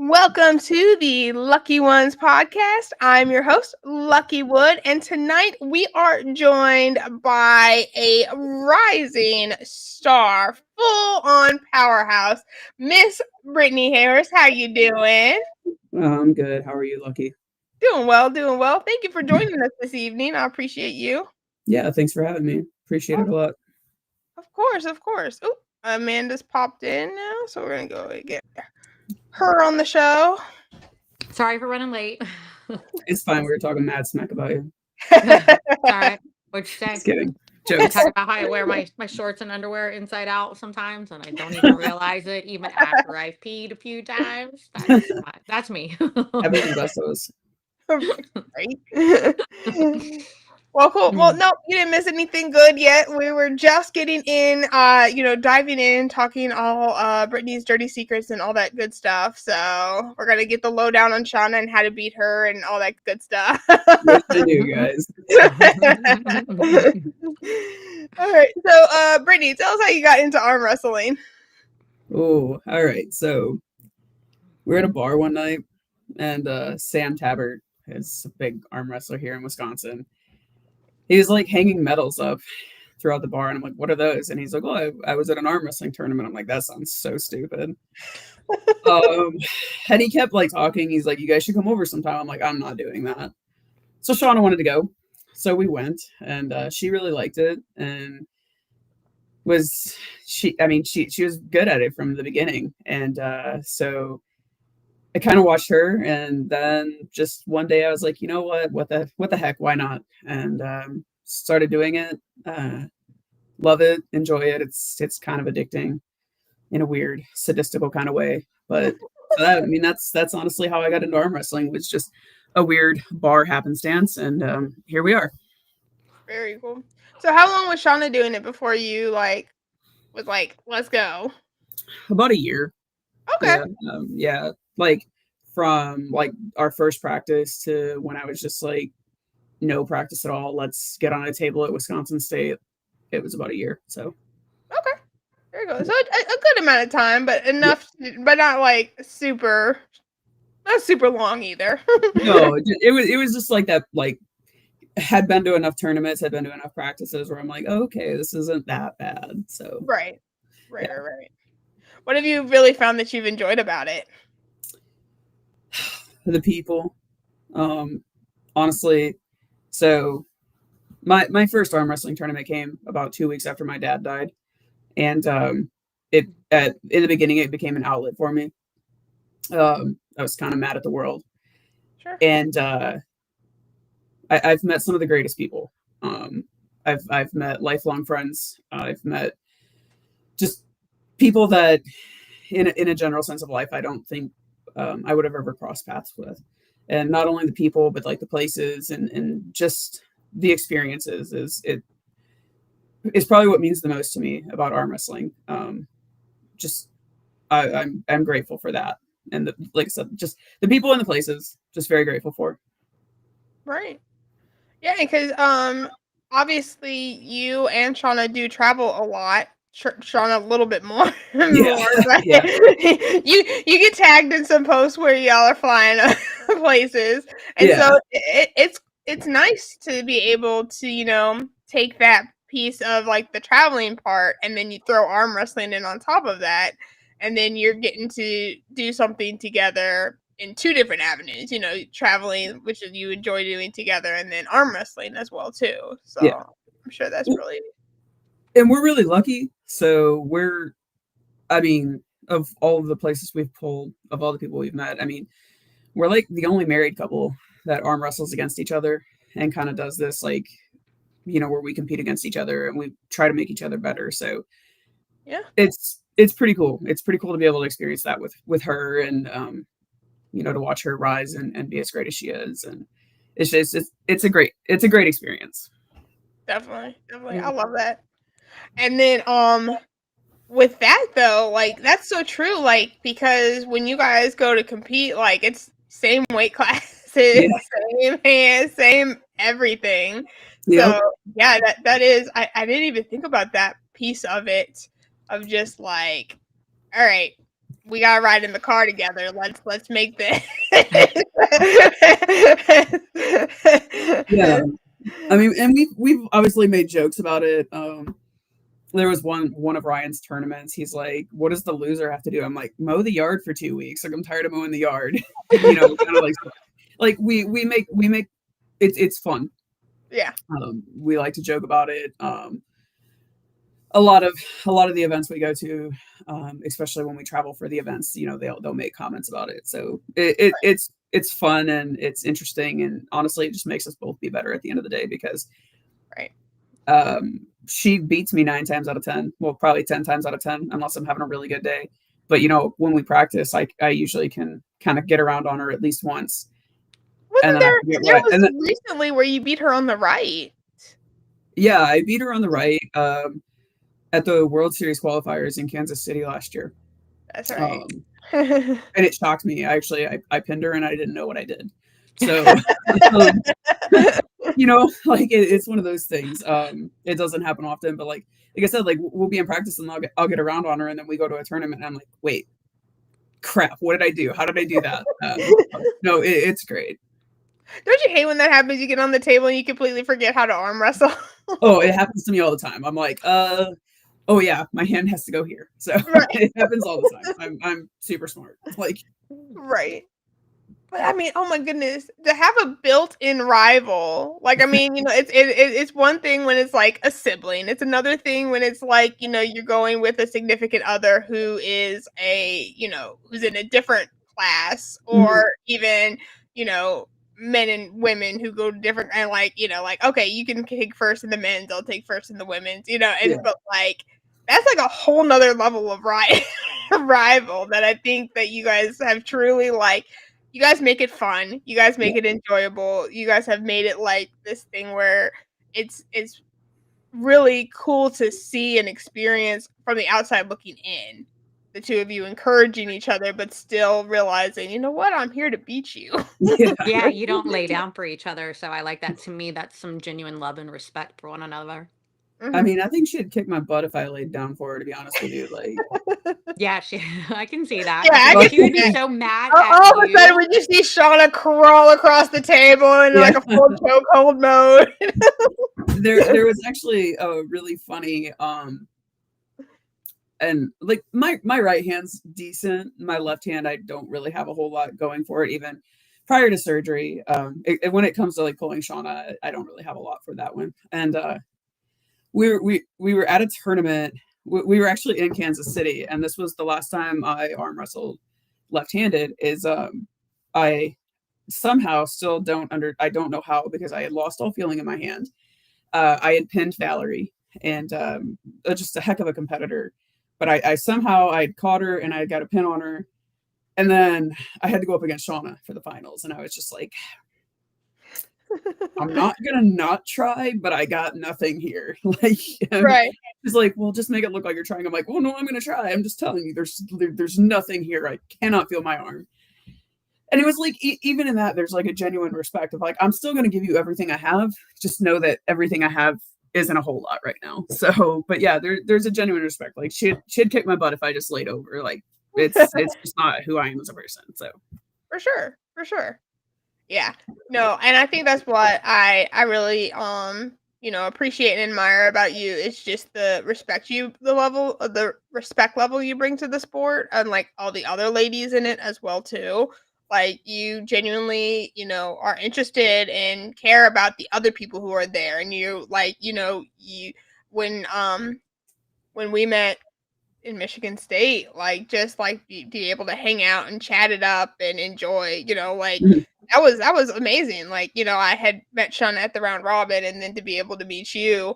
Welcome to the Lucky Ones podcast. I'm your host, Lucky Wood, and tonight we are joined by a rising star, full-on powerhouse, Miss Brittney Hayhurst. How you doing? I'm good. How are you, Lucky? Doing well, doing well. Thank you for joining us this evening. I appreciate you. Yeah, thanks for having me. Appreciate it a lot. Of course, of course. Oh, Amanda's popped in now, so we're gonna go get her on the show. Sorry for running late. It's fine. We were talking mad smack about you. Sorry. What'd you say? Just kidding. I Jokes. talk about how I wear my shorts and underwear inside out sometimes, and I don't even realize it, even after I've peed a few times. That's me. Everyone does those. Right. Well, cool. Well, no, you didn't miss anything good yet. We were just getting in, diving in, talking all Brittney's dirty secrets and all that good stuff. So we're gonna get the lowdown on Shauna and how to beat her and all that good stuff. Yes, I do, guys. All right. So, Brittney, tell us how you got into arm wrestling. Oh, all right. So we're at a bar one night, and Sam Tabbert is a big arm wrestler here in Wisconsin. He was like hanging medals up throughout the bar, and I'm like, "What are those?" And he's like, "Oh, I was at an arm wrestling tournament." I'm like, "That sounds so stupid." And he kept like talking. He's like, "You guys should come over sometime." I'm like, "I'm not doing that." So Shauna wanted to go, so we went, and she really liked it, and she was good at it from the beginning, and so I kind of watched her, and then just one day I was like, you know what the heck, why not? And started doing it. Love it, enjoy it. It's kind of addicting in a weird sadistical kind of way, but that's honestly how I got into arm wrestling. Was just a weird bar happenstance, and here we are. Very cool. So, how long was Shauna doing it before you was like, let's go? About a year. Okay. Yeah, like from like our first practice to when I was just like no practice at all. Let's get on a table at Wisconsin State. It was about a year. So okay, there you go. So a good amount of time, but enough, but not like not super long either. No, it was just like that. Like had been to enough tournaments, had been to enough practices where I'm like, oh, okay, this isn't that bad. So right. What have you really found that you've enjoyed about it? The people, honestly. So my first arm wrestling tournament came about 2 weeks after my dad died, and in the beginning it became an outlet for me. I was kind of mad at the world, sure. And I've met some of the greatest people. I've met lifelong friends. I've met just people that, in a general sense of life, I don't think I would have ever crossed paths with. And not only the people, but like the places and just the experiences is probably what means the most to me about arm wrestling. I'm grateful for that, and like I said, just the people and the places, just very grateful for. Right. Yeah, because obviously you and Shauna do travel a lot. Shauna a little bit more. But Yeah. you get tagged in some posts where y'all are flying places, and so it's nice to be able to take that piece of like the traveling part, and then you throw arm wrestling in on top of that, and then you're getting to do something together in two different avenues, traveling, which you enjoy doing together, and then arm wrestling as well too. So yeah. I'm sure that's really, and we're really lucky. So of all of the places we've pulled, of all the people we've met, we're like the only married couple that arm wrestles against each other and kind of does this like, where we compete against each other and we try to make each other better. So yeah, it's pretty cool. It's pretty cool to be able to experience that with her, and to watch her rise and be as great as she is. And it's a great experience. Definitely. I love that. And then with that though, like that's so true, like because when you guys go to compete, like it's same weight classes, same hands, same everything. Yep. So yeah, that is, I didn't even think about that piece of it, of just like, all right, we gotta ride in the car together. Let's make this. Yeah. I mean, and we've obviously made jokes about it. There was one of Ryan's tournaments. He's like, "What does the loser have to do?" I'm like, "Mow the yard for 2 weeks." Like, I'm tired of mowing the yard. Kind of like we make it's fun. Yeah. We like to joke about it. A lot of the events we go to, especially when we travel for the events, they'll make comments about it. So it's fun and it's interesting, and honestly, it just makes us both be better at the end of the day because right. She beats me 9 times out of 10. Well, probably 10 times out of 10, unless I'm having a really good day. But when we practice, I usually can kind of get around on her at least once. Wasn't there was recently where you beat her on the right? Yeah, I beat her on the right at the World Series qualifiers in Kansas City last year. That's right. And it shocked me. Actually, I pinned her and I didn't know what I did. So, it's one of those things. It doesn't happen often, but like I said, like we'll be in practice and I'll get around on her, and then we go to a tournament and I'm like, wait, crap, what did I do? How did I do that? No, it's great. Don't you hate when that happens? You get on the table and you completely forget how to arm wrestle. Oh, it happens to me all the time. I'm like, oh yeah, my hand has to go here. So it happens all the time. I'm super smart. Like, right. But I mean, oh my goodness, to have a built-in rival, like, I mean, it's one thing when it's like a sibling. It's another thing when it's like, you're going with a significant other who is who's in a different class, or even, men and women who go to different, and like, okay, you can take first in the men's, I'll take first in the women's, but like, that's like a whole nother level of rival that I think that you guys have truly like. You guys make it fun. You guys make it enjoyable. You guys have made it like this thing where it's really cool to see and experience from the outside looking in. The two of you encouraging each other, but still realizing, you know what, I'm here to beat you. Yeah, you don't lay down for each other. So I like that. To me, that's some genuine love and respect for one another. I mean, I think she'd kick my butt if I laid down for her, to be honest with you. Like, yeah, I can see that. Yeah, she would be so mad all of a sudden, we just see Shauna crawl across the table in like a full chokehold mode. there was actually a really funny, and like my right hand's decent. My left hand, I don't really have a whole lot going for it, even prior to surgery. When it comes to like pulling Shauna, I don't really have a lot for that one. And we were at a tournament. We were actually in Kansas City, and this was the last time I arm wrestled left-handed. I somehow still I don't know how, because I had lost all feeling in my hand. I had pinned Valerie, and just a heck of a competitor. But I somehow I'd caught her and I got a pin on her, and then I had to go up against Shauna for the finals, and I was just like, I'm not gonna not try, but I got nothing here. Like, right? It's like, well, just make it look like you're trying. I'm like, well, no, I'm gonna try. I'm just telling you, there's nothing here. I cannot feel my arm. And it was like, even in that, there's like a genuine respect of like, I'm still gonna give you everything I have. Just know that everything I have isn't a whole lot right now. So, but yeah, there's a genuine respect. Like, she'd kick my butt if I just laid over. Like, it's just not who I am as a person. So, for sure. Yeah, no, and I think that's what I really appreciate and admire about you. It's just the respect the respect level you bring to the sport, and like all the other ladies in it as well too. Like, you genuinely, are interested and care about the other people who are there, and you like, when we met in Michigan State, like, just like be able to hang out and chat it up and enjoy, like. That was amazing. Like, I had met Shauna at the round robin, and then to be able to meet you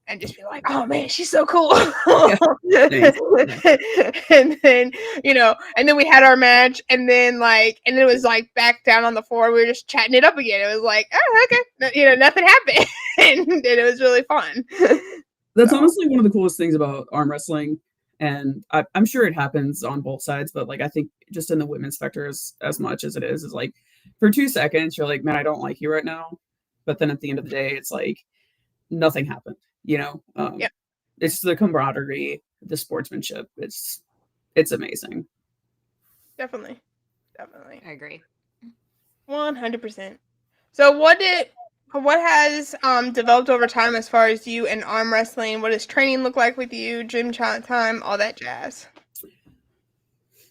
and just be like, oh man, she's so cool. And then, and then we had our match, and then it was like back down on the floor. We were just chatting it up again. It was like, oh, okay. Nothing happened. And it was really fun. That's honestly one of the coolest things about arm wrestling. And I'm sure it happens on both sides, but like, I think just in the women's sector as much as it is like, for 2 seconds, you're like, man, I don't like you right now. But then at the end of the day, it's like nothing happened, It's the camaraderie, the sportsmanship. It's amazing. Definitely. I agree. 100%. So what has developed over time as far as you and arm wrestling? What does training look like with you? Gym time, all that jazz.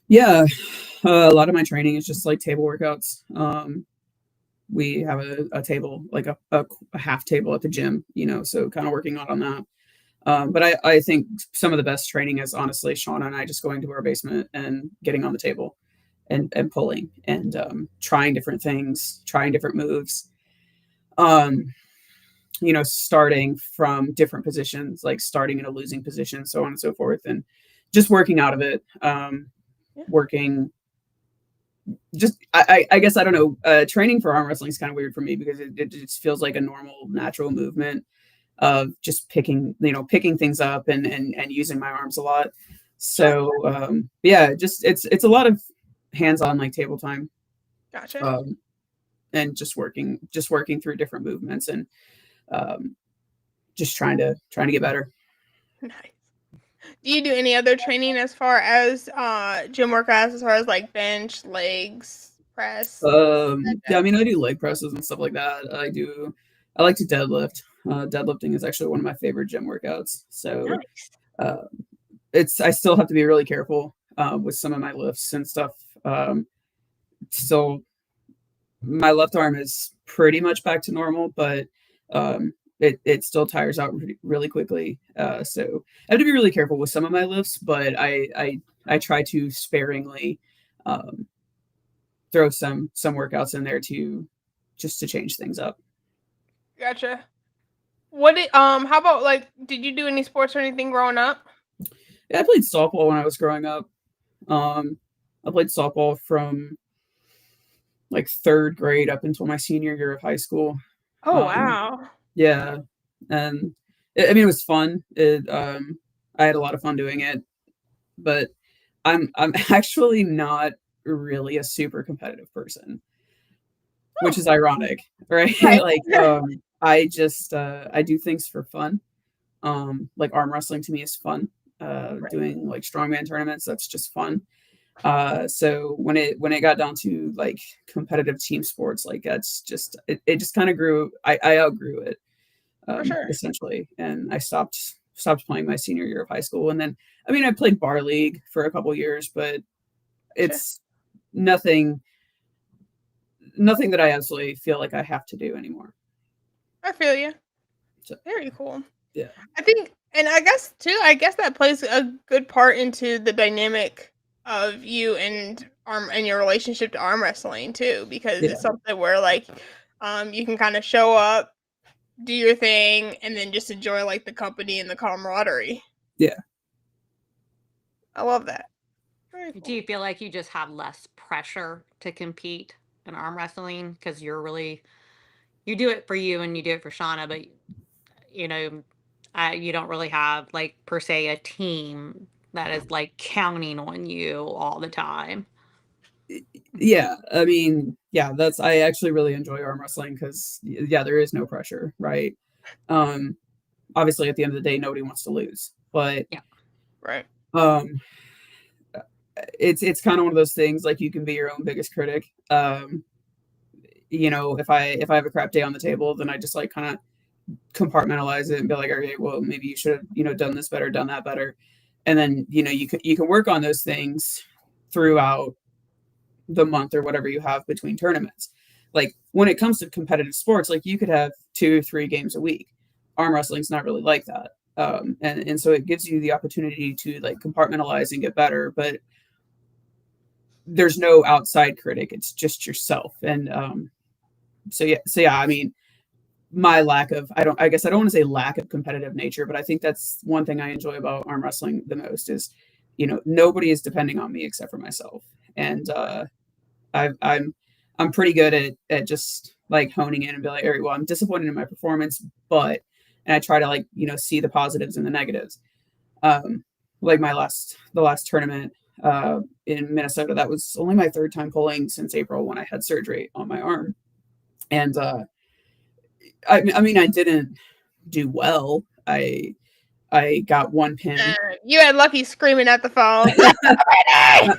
Yeah, a lot of my training is just like table workouts. We have a table, like a half table at the gym, so kind of working on that. But I think some of the best training is honestly Shauna and I just going to our basement and getting on the table and pulling and trying different things, trying different moves. Starting from different positions, like starting in a losing position, so on and so forth, and just working out of it. Working just I guess I don't know. Training for arm wrestling is kind of weird for me because it just feels like a normal, natural movement of just picking things up and using my arms a lot. So yeah, just it's a lot of hands-on like table time. Gotcha. And just working through different movements and just trying to get better. Nice. Do you do any other training as far as gym workouts, as far as like bench, legs, press? Yeah, I mean, I do leg presses and stuff like that. I like to deadlift. Deadlifting is actually one of my favorite gym workouts. So nice. I still have to be really careful with some of my lifts and stuff. Still, my left arm is pretty much back to normal, but it still tires out really quickly. So I have to be really careful with some of my lifts, but I try to sparingly throw some workouts in there to change things up. Gotcha. How about like, did you do any sports or anything growing up? Yeah, I played softball when I was growing up. I played softball from like third grade up until my senior year of high school. Oh, wow. Yeah. And it was fun. I had a lot of fun doing it, but I'm actually not really a super competitive person, which is ironic, right? Like, I just, I do things for fun. Like arm wrestling to me is fun. Doing like strongman tournaments, that's just fun. So when it got down to like competitive team sports, like that's just, it just kind of grew. I outgrew it, For sure. essentially. And I stopped playing my senior year of high school. And then, I mean, I played bar league for a couple years, but it's nothing that I absolutely feel like I have to do anymore. I feel you. So, very cool. Yeah. I think, and I guess that plays a good part into the dynamic of you and your relationship to arm wrestling too, because it's something where like, you can kind of show up, do your thing, and then just enjoy like the company and the camaraderie. Yeah. I love that. Cool. Do you feel like you just have less pressure to compete in arm wrestling because you do it for you and you do it for Shauna, but you don't really have like per se a team that is like counting on you all the time? Yeah, I mean, yeah, I actually really enjoy arm wrestling because there is no pressure, right? Obviously at the end of the day nobody wants to lose, but yeah, right. It's kind of one of those things, like you can be your own biggest critic. If I have a crap day on the table, then I just like kind of compartmentalize it and be like, okay, well, maybe you should have done this better, done that better, and then you can work on those things throughout the month or whatever you have between tournaments. Like when it comes to competitive sports, like you could have 2-3 games a week. Arm wrestling's not really like that. And so it gives you the opportunity to like compartmentalize and get better, but there's no outside critic. It's just yourself. And so yeah, I mean, my lack of, I don't want to say lack of competitive nature, but I think that's one thing I enjoy about arm wrestling the most is, nobody is depending on me except for myself. And I'm pretty good at just like honing in and be like, all right, well, I'm disappointed in my performance, and I try to like, see the positives and the negatives. Like the last tournament in Minnesota, that was only my third time pulling since April when I had surgery on my arm. And I mean, I didn't do well. I I got one pin. You had Lucky screaming at the phone. Yeah,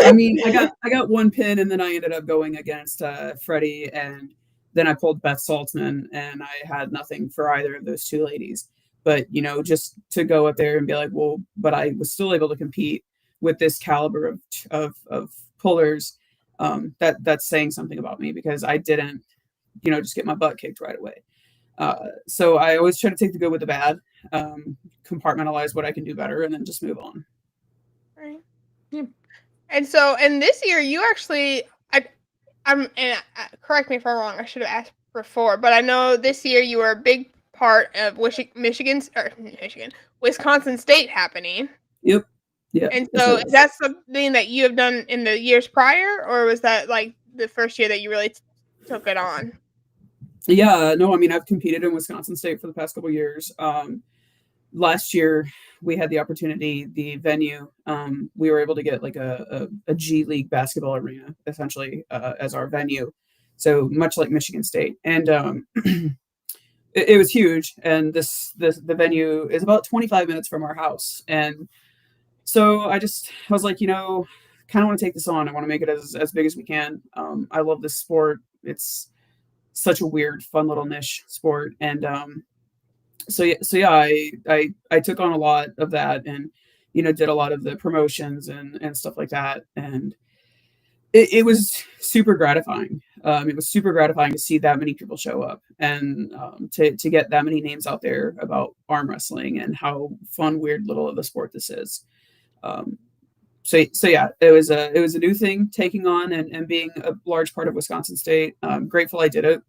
I mean, I got one pin, and then I ended up going against Freddie, and then I pulled Beth Saltzman, and I had nothing for either of those two ladies. But just to go up there and be like, well, but I was still able to compete with this caliber of pullers. That's saying something about me, because I didn't, just get my butt kicked right away. So I always try to take the good with the bad, compartmentalize what I can do better, and then just move on. Right. Yeah. And this year you actually, correct me if I'm wrong, I should have asked before, but I know this year you were a big part of Wisconsin State happening. Yep. Yeah. And so is that something that you have done in the years prior, or was that like the first year that you really took it on? Yeah, no, I mean, I've competed in Wisconsin State for the past couple of years. Last year we had the opportunity, the venue, we were able to get like a G League basketball arena essentially as our venue. So much like Michigan State. And it was huge. And the venue is about 25 minutes from our house. And so I was like, kind of want to take this on. I want to make it as big as we can. I love this sport. It's such a weird, fun little niche sport. And so yeah, I took on a lot of that, and did a lot of the promotions and stuff like that. And it was super gratifying. It was super gratifying to see that many people show up, and to get that many names out there about arm wrestling and how fun, weird little of a sport this is. So yeah, it was a new thing taking on and being a large part of Wisconsin State. I'm grateful I did it.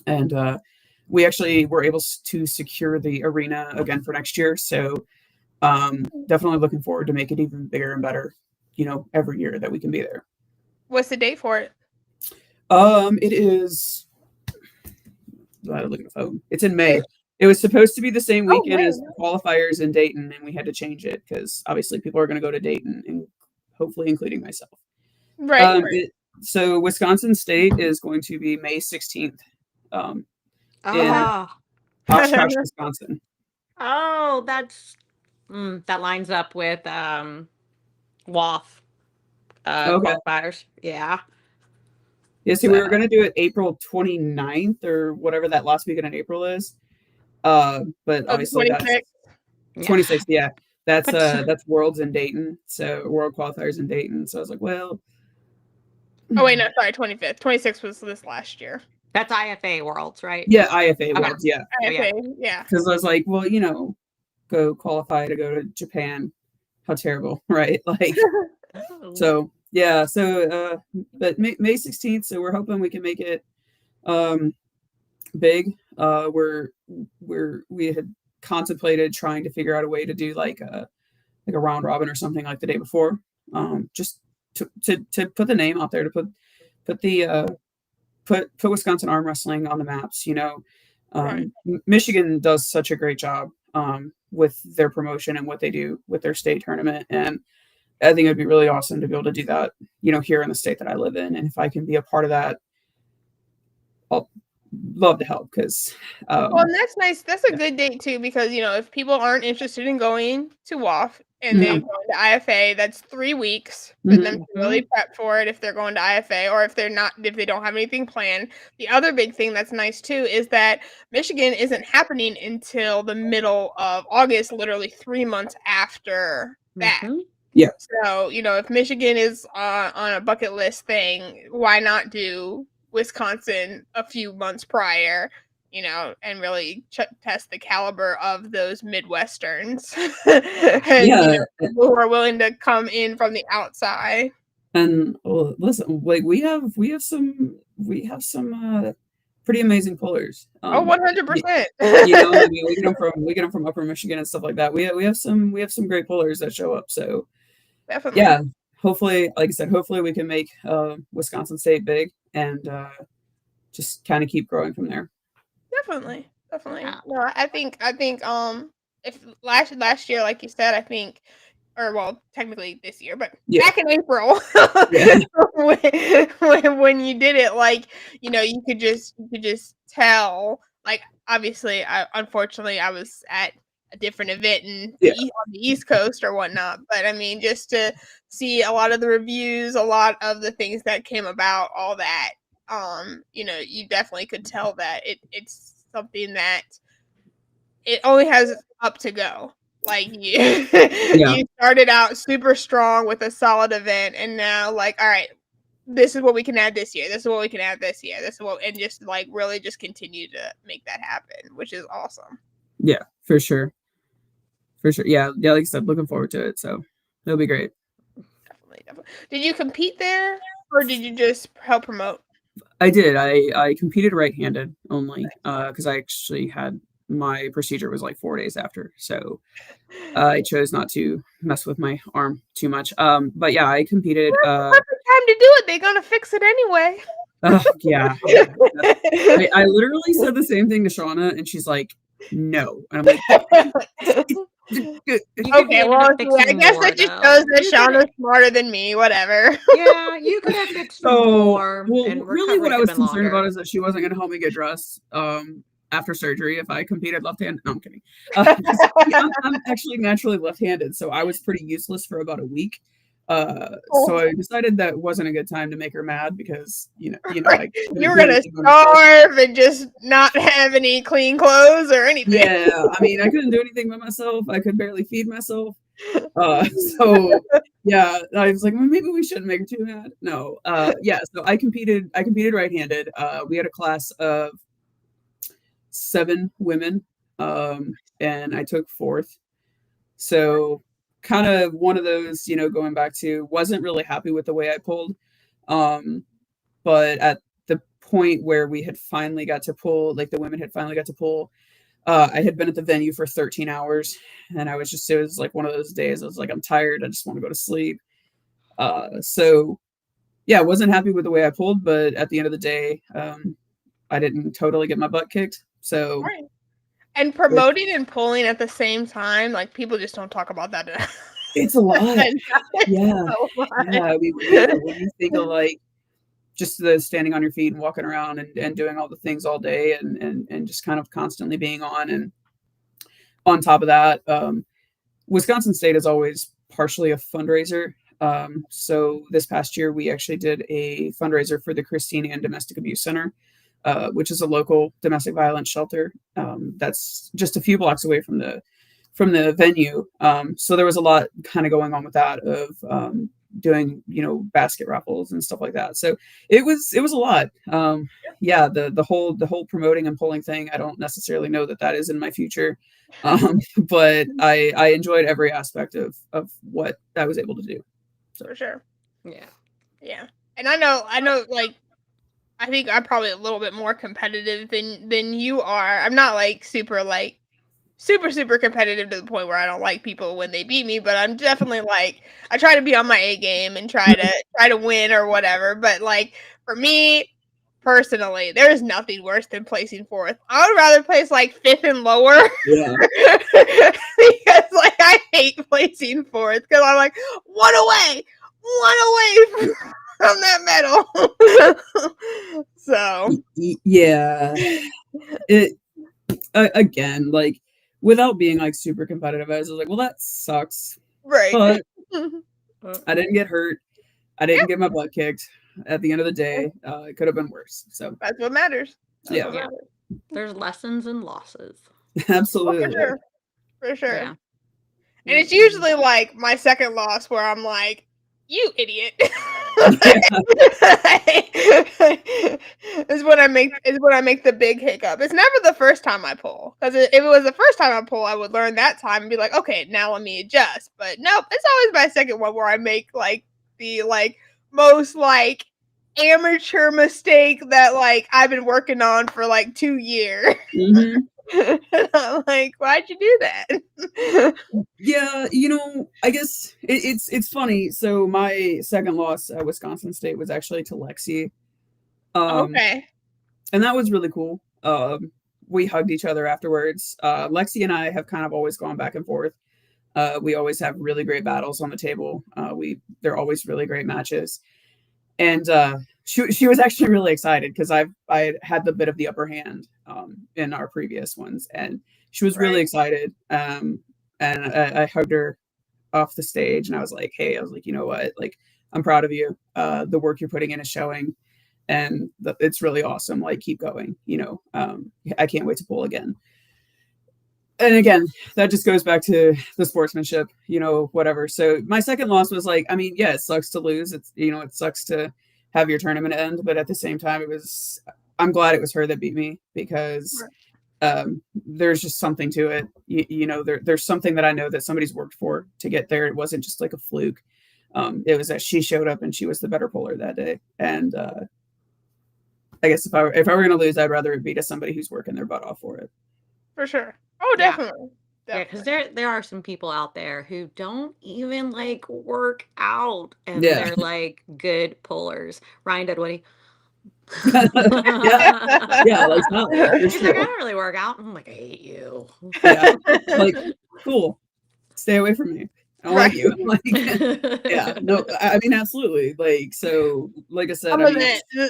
And we actually were able to secure the arena again for next year. So definitely looking forward to make it even bigger and better, every year that we can be there. What's the date for it? It is, I look at the phone. It's in May. It was supposed to be the same weekend as the qualifiers in Dayton, and we had to change it because obviously people are going to go to Dayton, and hopefully including myself. Right. So Wisconsin State is going to be May 16th. In Oshkosh, Wisconsin. Oh, that lines up with WAF qualifiers. Yeah. Yeah, see, we were going to do it April 29th or whatever that last weekend in April is. But obviously 26th, yeah. That's Worlds in Dayton. So World Qualifiers in Dayton. So I was like, well. Oh wait, no, sorry, 25th. 26th was this last year. That's IFA Worlds, right? Yeah, IFA Worlds, yeah. IFA, yeah. Because I was like, well, go qualify to go to Japan. How terrible, right? Like, so yeah, so but May 16th, so we're hoping we can make it big. We had contemplated trying to figure out a way to do like a round robin or something like the day before, just to put the name out there, to put Wisconsin arm wrestling on the maps. Right. Michigan does such a great job with their promotion and what they do with their state tournament, and I think it'd be really awesome to be able to do that, here in the state that I live in. And if I can be a part of that, I'll love to help, because well, and that's nice. That's a good date too, because if people aren't interested in going to WAF and they're going to IFA, that's 3 weeks for them to really prep for it if they're going to IFA, or if they don't have anything planned. The other big thing that's nice too is that Michigan isn't happening until the middle of August, literally 3 months after that. Yeah. So, if Michigan is on a bucket list thing, why not do Wisconsin a few months prior, and really test the caliber of those Midwesterns and people who are willing to come in from the outside. And listen, like we have some pretty amazing pullers. 100%. I mean, we get them from Upper Michigan and stuff like that. We have some great pullers that show up. So definitely, yeah. Hopefully, like I said, hopefully we can make Wisconsin State big and just kind of keep growing from there. Definitely. No, I think if last year, like you said, I think, or well, technically this year, but back in April, when you did it, like you could just tell. Like obviously, unfortunately, I was at a different event on the East Coast or whatnot. But I mean, just to see a lot of the reviews, a lot of the things that came about, all that, you definitely could tell that it's something that it only has up to go. Like you started out super strong with a solid event, and now all right, this is what we can add this year. This is what we can add this year. This is what, and just really just continue to make that happen, which is awesome. Yeah, for sure. Yeah, like I said, looking forward to it. So it'll be great. Definitely. Did you compete there, or did you just help promote? I did. I competed right-handed only because I actually had my procedure was 4 days after, so I chose not to mess with my arm too much. But yeah, I competed. Perfect time to do it. They're gonna fix it anyway. Yeah. I literally said the same thing to Shauna, and she's like, "No," and I'm like, "Okay, well, I guess that just shows that Shauna's smarter than me. Whatever." Yeah, you could have fixed more. Well, really, what I was concerned about is that she wasn't going to help me get dressed after surgery if I competed left-handed. No, I'm kidding. I'm actually naturally left-handed, so I was pretty useless for about a week. So I decided that wasn't a good time to make her mad because right. You were gonna starve and just not have any clean clothes or anything. Yeah, I mean, I couldn't do anything by myself. I could barely feed myself. So yeah, I was like, well, maybe we shouldn't make her too mad. No, yeah. So I competed right-handed. We had a class of 7 women, and I took 4th. So kind of one of those, going back to wasn't really happy with the way I pulled. But at the point where we had finally got to pull, the women had finally got to pull, I had been at the venue for 13 hours and it was one of those days. I was like, I'm tired. I just want to go to sleep. So yeah, I wasn't happy with the way I pulled, but at the end of the day, I didn't totally get my butt kicked. So right. And promoting and pulling at the same time, people just don't talk about that enough. It's a lot. Yeah. Yeah. When you think of just the standing on your feet and walking around and doing all the things all day and just kind of constantly being on. And on top of that, Wisconsin State is always partially a fundraiser. So this past year, we actually did a fundraiser for the Christine Ann Domestic Abuse Center, which is a local domestic violence shelter that's just a few blocks away from the venue. So there was a lot kind of going on with that of doing basket raffles and stuff like that. So it was a lot. Yeah, the whole promoting and pulling thing, I don't necessarily know that is in my future, but I enjoyed every aspect of what I was able to do. So. For sure. Yeah. And I know I think I'm probably a little bit more competitive than you are. I'm not super competitive to the point where I don't like people when they beat me, but I'm definitely I try to be on my A game and try to win or whatever. But for me personally, there is nothing worse than placing 4th. I would rather place 5th and lower. Yeah. Because I hate placing 4th because I'm one away from that medal. So yeah, it again, without being super competitive, I was like, well, that sucks, right? But I didn't get hurt. I didn't get my butt kicked. At the end of the day, it could have been worse. So that's what matters. Yeah. There's lessons and losses. Absolutely. For sure. Yeah. And it's usually my second loss where I'm you idiot. is when I make the big hiccup. It's never the first time I pull, because if it was the first time I pull, I would learn that time and be like, okay, now let me adjust. But nope, it's always my second one where I make the most amateur mistake that I've been working on for 2 years. Mm-hmm. I'm why'd you do that? Yeah, I guess it's funny. So my second loss at Wisconsin State was actually to Lexi. Okay. And that was really cool. We hugged each other afterwards. Lexi and I have kind of always gone back and forth. We always have really great battles on the table. They're always really great matches. And she was actually really excited because I had the bit of the upper hand in our previous ones, and she was really excited. And I hugged her off the stage, and I was like, hey, I was like, you know what, like, I'm proud of you. The work you're putting in is showing, and it's really awesome. Like, keep going. I can't wait to pull again. And again, that just goes back to the sportsmanship, whatever. So my second loss was like, I mean, yeah, it sucks to lose. It's, it sucks to have your tournament end, but at the same time, I'm glad it was her that beat me, because there's just something to it. There's something that I know that somebody's worked for to get there. It wasn't just like a fluke. It was that she showed up and she was the better puller that day. And I guess if I were going to lose, I'd rather it be to somebody who's working their butt off for it. For sure. Oh, definitely. Yeah, because there are some people out there who don't even like work out, and they're like good pullers. Ryan Dunwoody. Yeah, like, she's like, I don't really work out. I'm like, I hate you. Yeah, like, cool. Stay away from me. I don't like you. Like, yeah, no, I mean, absolutely. Like, so, like I said,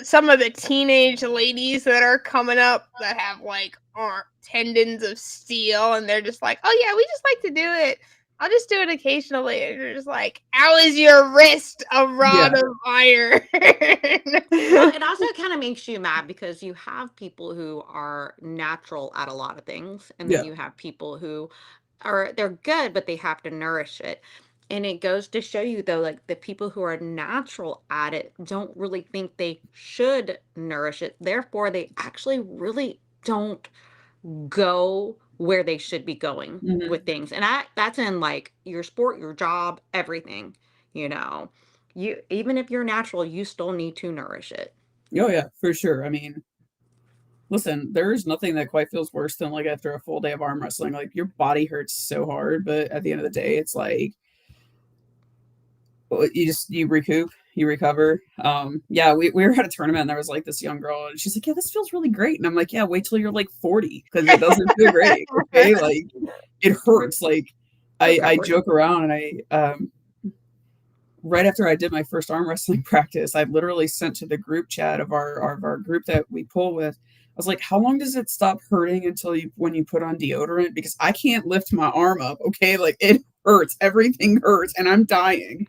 some of the teenage ladies that are coming up that have like tendons of steel, and they're just like, oh yeah, we just like to do it. I'll just do it occasionally. And you're just like, how is your wrist a rod of iron? It also kind of makes you mad, because you have people who are natural at a lot of things, and then you have people who they're good, but they have to nourish it. And it goes to show you, though, like, the people who are natural at it don't really think they should nourish it. Therefore, they actually really don't go where they should be going with things. And that's in like your sport, your job, everything. You, even if you're natural, you still need to nourish it. Oh yeah, for sure. I mean, listen, there's nothing that quite feels worse than like after a full day of arm wrestling. Like, your body hurts so hard, but at the end of the day, it's like, you recoup, you recover. We were at a tournament, and there was like this young girl, and she's like, yeah, this feels really great. And I'm like, yeah, wait till you're like 40, because it doesn't feel great. Okay, like, it hurts. Like, I joke around, and I right after I did my first arm wrestling practice, I literally sent to the group chat of our group that we pull with. I was like, how long does it stop hurting when you put on deodorant? Because I can't lift my arm up. Okay, like, it hurts. Everything hurts, and I'm dying.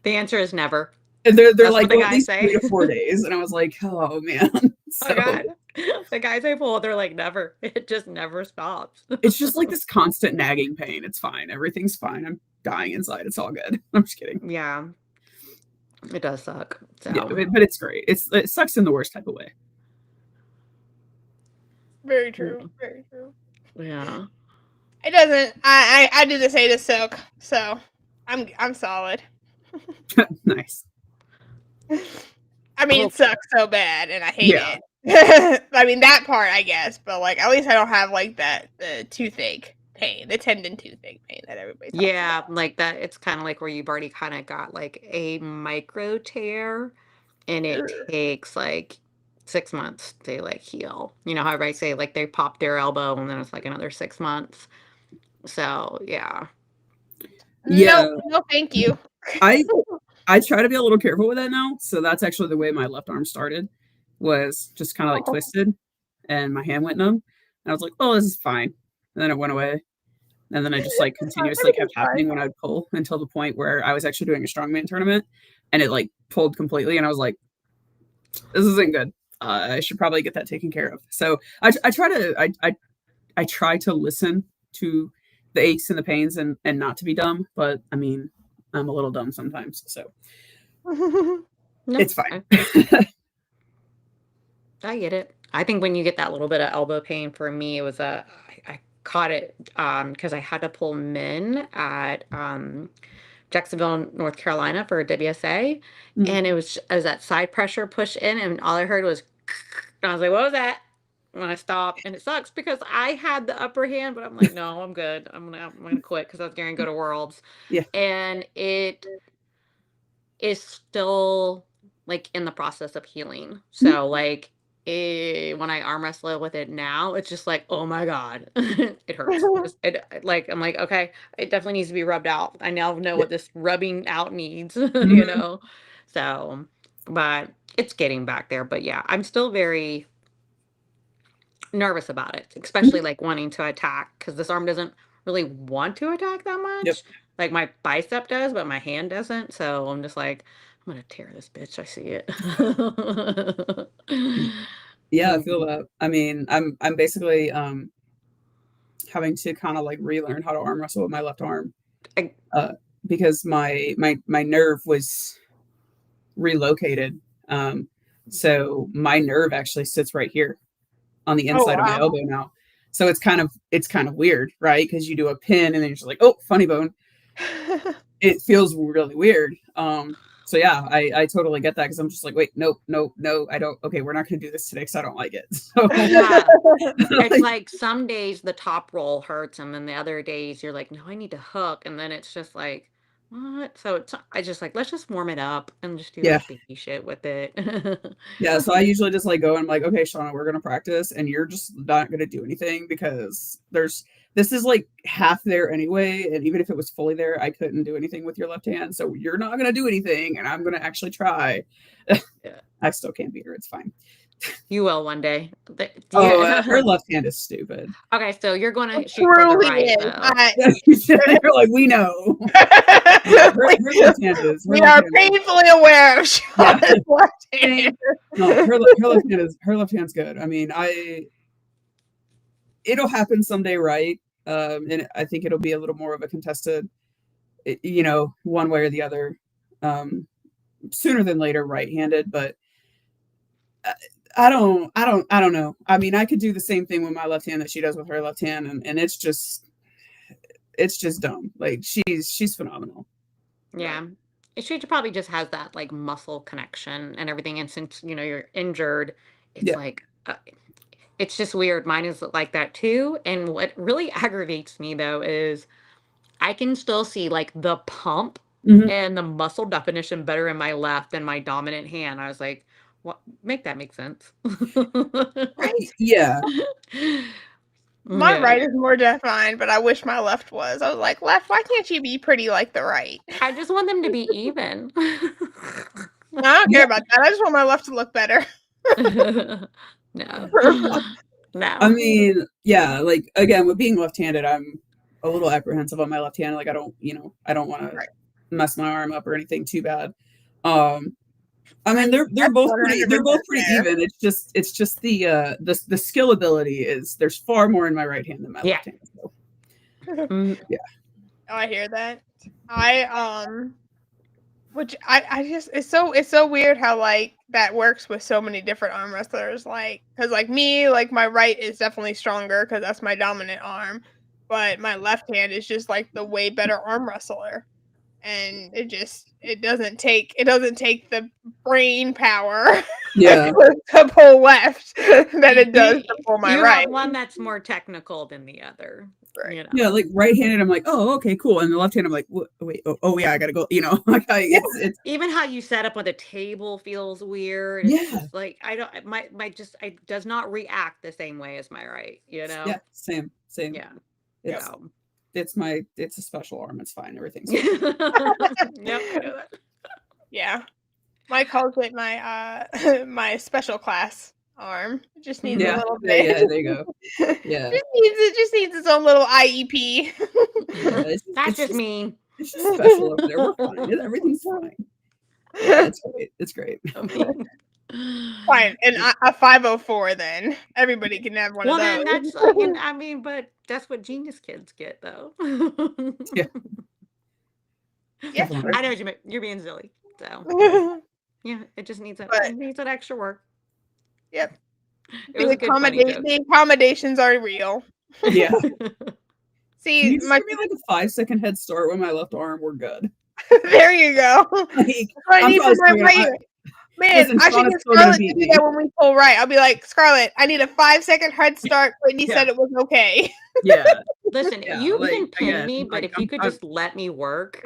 The answer is never. And they're like, well, at least 3 to 4 days. And I was like, oh man. So, oh God. The guys I pull, they're like, never. It just never stops. It's just like this constant nagging pain. It's fine. Everything's fine. I'm dying inside. It's all good. I'm just kidding. Yeah. It does suck. So. Yeah, but it's great. It sucks in the worst type of way. Very true. Very true. Yeah. It doesn't. I do the same to soak, so I'm solid. Nice. I mean, it sucks so bad, and I hate it. I mean, that part, I guess, but like, at least I don't have like the toothache pain, the tendon toothache pain that everybody talks about. Like that. It's kind of like where you've already kind of got like a micro tear, and it takes like 6 months to like heal. You know how everybody say like they pop their elbow and then it's like another 6 months. So yeah. No, thank you. I try to be a little careful with that now. So that's actually the way my left arm started, was just kind of like twisted, and my hand went numb. And I was like, oh, this is fine. And then it went away. And then I just like continuously kept happening when I would pull, until the point where I was actually doing a strongman tournament, and it like pulled completely. And I was like, this isn't good. I should probably get that taken care of. So I try to listen to the aches and the pains and not to be dumb, but I mean, I'm a little dumb sometimes, so it's fine. I get it. I think when you get that little bit of elbow pain, for me, it was I caught it because I had to pull men at Jacksonville, North Carolina for a WSA, and it was that side pressure push in, and all I heard was, and I was like, what was that? When I stopped, and it sucks because I had the upper hand, but I'm like, no, I'm good. I'm gonna quit because I was going to go to Worlds. Yeah. And it is still like in the process of healing. So like when I arm wrestle with it now, it's just like, oh my God, it hurts. I'm like, okay, it definitely needs to be rubbed out. I now know what this rubbing out needs, you know? So, but it's getting back there. But yeah, I'm still very nervous about it, especially like wanting to attack, because this arm doesn't really want to attack that much. Yep. Like my bicep does, but my hand doesn't. So I'm just like, I'm gonna tear this bitch. I see it. Yeah, I feel that. I mean, I'm basically having to kind of like relearn how to arm wrestle with my left arm. Because my nerve was relocated. So my nerve actually sits right here on the inside of my elbow now. So it's kind of weird, right? Because you do a pin and then you're just like, oh, funny bone. It feels really weird. So yeah, I totally get that, because I'm just like, wait, no, I don't. Okay, we're not going to do this today because I don't like it. So yeah, it's like some days the top roll hurts, and then the other days you're like, no, I need to hook, and then it's just like, what? So I just like, let's just warm it up and just do the baby shit with it. Yeah, so I usually just like go and I'm like, okay, Shauna, we're gonna practice, and you're just not gonna do anything, because this is like half there anyway, and even if it was fully there, I couldn't do anything with your left hand, so you're not gonna do anything, and I'm gonna actually try. Yeah. I still can't beat her. It's fine. You will one day. Her left hand is stupid. Okay, so you're going to shoot for the right, though. You're like, we know. Her left hand is. We are painfully aware of Shauna's left hand. No, her left hand's good. I mean, it'll happen someday, right? And I think it'll be a little more of a contested, one way or the other, sooner than later, right-handed, but. I don't know. I mean, I could do the same thing with my left hand that she does with her left hand, and it's just dumb. Like she's phenomenal. Yeah. She probably just has that like muscle connection and everything. And since, you're injured, it's like, it's just weird. Mine is like that too. And what really aggravates me though is I can still see like the pump and the muscle definition better in my left than my dominant hand. I was like, what? Make that make sense. Right? Yeah. My right is more defined, but I wish my left was. I was like, left, why can't you be pretty like the right? I just want them to be even. I don't care about that. I just want my left to look better. No. I mean, yeah, like again, with being left-handed, I'm a little apprehensive on my left hand. Like I don't want to mess my arm up or anything too bad. I mean, they're both pretty even. It's just the skill ability is there's far more in my right hand than my left hand. So. Yeah. Oh, I hear that. Which I just it's so weird how like that works with so many different arm wrestlers. Like, because like me, like my right is definitely stronger because that's my dominant arm, but my left hand is just like the way better arm wrestler. And it doesn't take the brain power to pull left that it does to pull my right. Have one that's more technical than the other. Right. Yeah, like right-handed, I'm like, oh, okay, cool. And the left hand, I'm like, wait, oh yeah, I gotta go. Like it's even how you set up on the table feels weird. It's just like I don't I does not react the same way as my right. Yeah, same. Yeah. It's a special arm. It's fine. Everything's fine. Yep, I know that. Yeah. Mike calls it my my special class arm. It just needs a little bit. Yeah, there you go. Yeah. It just needs its own little IEP. That's just mean. It's just special over there. We're fine. Everything's fine. Yeah, it's great. Fine, and a 504 then. Everybody can have one of those. Well, then that's but that's what genius kids get, though. Yeah. Yeah, I know what you mean. You're being silly. So, yeah, it just needs that extra work. Yep. The accommodations are real. Yeah. See, give me like a 5-second head start with my left arm. We're good. There you go. I need for my right. Man, I should get Scarlett to do that when we pull right. I'll be like, Scarlett, I need a 5-second head start. Brittney said it was okay. Yeah. Listen, you can pin me, but if you could just let me work.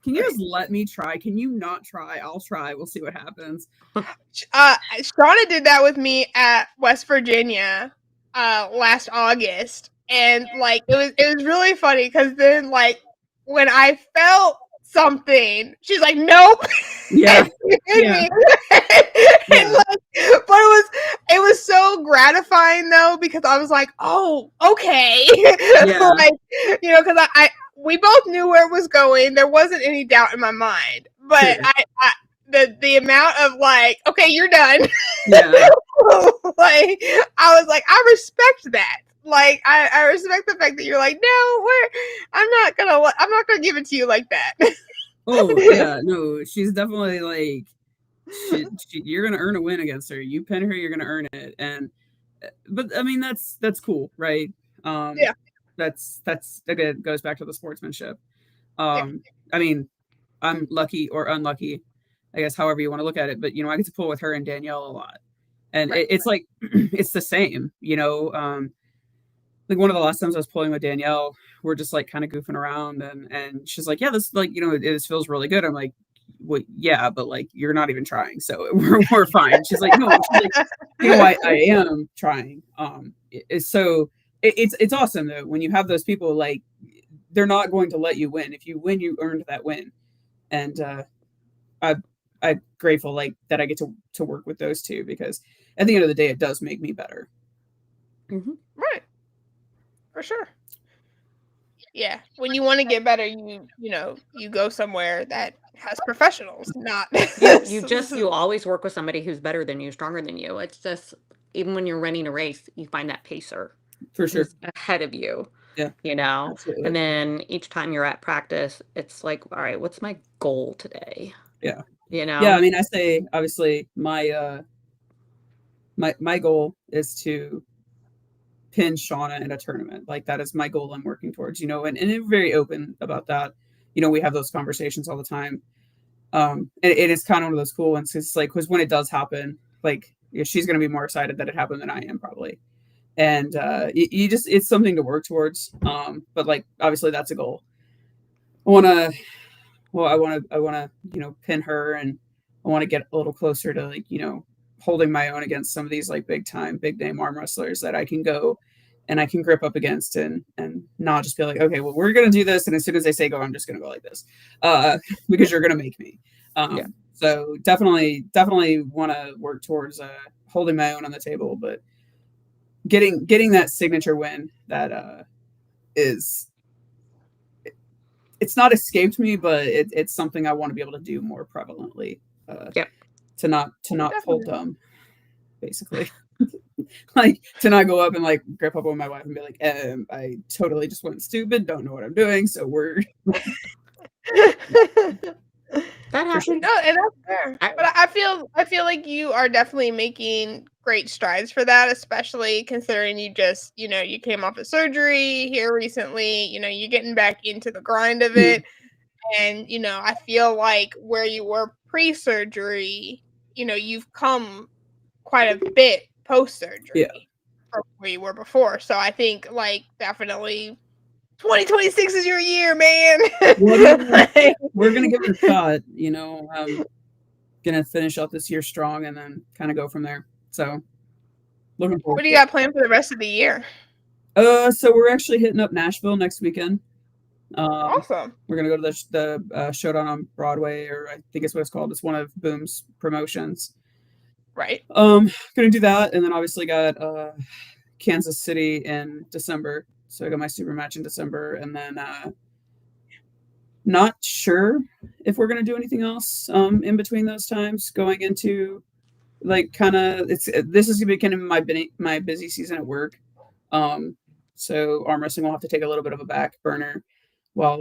Can you just let me try? Can you not try? I'll try. We'll see what happens. Shauna did that with me at West Virginia last August. And like it was really funny because then like when I felt something, she's like, nope. Yeah. And like, but it was so gradual gratifying though, because I was like, oh, okay. Yeah. Like, you know, because we both knew where it was going. There wasn't any doubt in my mind. But Sure. the amount of like, okay, you're done. Yeah. Like, I was like, I respect that. Like, I respect the fact that you're like, no, I'm not gonna give it to you like that. Oh yeah, no, she's definitely like, you're gonna earn a win against her. You pin her, you're gonna earn it. And but I mean, that's cool, right? Yeah. That's again, goes back to the sportsmanship. Yeah. I mean, I'm lucky or unlucky, I guess, however you want to look at it. But you know, I get to pull with her and Danielle a lot, and Right. it's like it's the same. You know, like one of the last times I was pulling with Danielle, we're just like kind of goofing around, and she's like, yeah, this, like, you know, this feels really good. I'm like, well, yeah, but like, you're not even trying, so we're fine. She's like, no, she's like, you know, I am trying. It's awesome though when you have those people, like, they're not going to let you win. If you win, you earned that win. And I'm grateful, like, that I get to work with those two, because at the end of the day, it does make me better. Mm-hmm. Right. For sure. Yeah. When you want to get better, you know, you go somewhere that has professionals, not you always work with somebody who's better than you, stronger than you. It's just, even when you're running a race, you find that pacer For sure. who's ahead of you. Yeah. You know? Absolutely. And then each time you're at practice, it's like, all right, what's my goal today? Yeah. You know? Yeah, I mean, I say, obviously, my goal is to pin Shauna in a tournament. Like, that is my goal I'm working towards, you know, and I'm very open about that. You know, we have those conversations all the time. And it's kind of one of those cool ones. It's like, because when it does happen, like, yeah, she's going to be more excited that it happened than I am, probably. And you just, it's something to work towards. But like, obviously that's a goal. I want to, you know, pin her, and I want to get a little closer to, like, you know, holding my own against some of these like big name arm wrestlers that I can go and I can grip up against, and not just be like, okay, well, we're gonna do this, and as soon as they say go, I'm just gonna go like this, because you're gonna make me. Yeah. So definitely want to work towards holding my own on the table, but getting that signature win that is, it's not escaped me, but it's something I want to be able to do more prevalently. Yep. To not pull dumb, basically. Like, to not go up and like grip up on my wife and be like, I totally just went stupid, don't know what I'm doing, so we're That happens. No, and that's fair. But I feel like you are definitely making great strides for that, especially considering you just, you know, you came off of surgery here recently, you know, you're getting back into the grind of it. And, you know, I feel like where you were pre-surgery, you know, you've come quite a bit post-surgery from where you were before. So I think, like, definitely 2026 is your year, man. We're gonna give it a shot, you know. Gonna finish out this year strong and then kind of go from there. So looking forward. What do you got planned for the rest of the year? So we're actually hitting up Nashville next weekend. Awesome. We're gonna go to the Showdown on Broadway, or I think it's what it's called. It's one of Boom's promotions. Right. Gonna do that, and then obviously got Kansas City in December. So I got my super match in December, and then not sure if we're gonna do anything else in between those times. Going into, like, kind of, this is gonna be kind of my busy season at work. So arm wrestling will have to take a little bit of a back burner while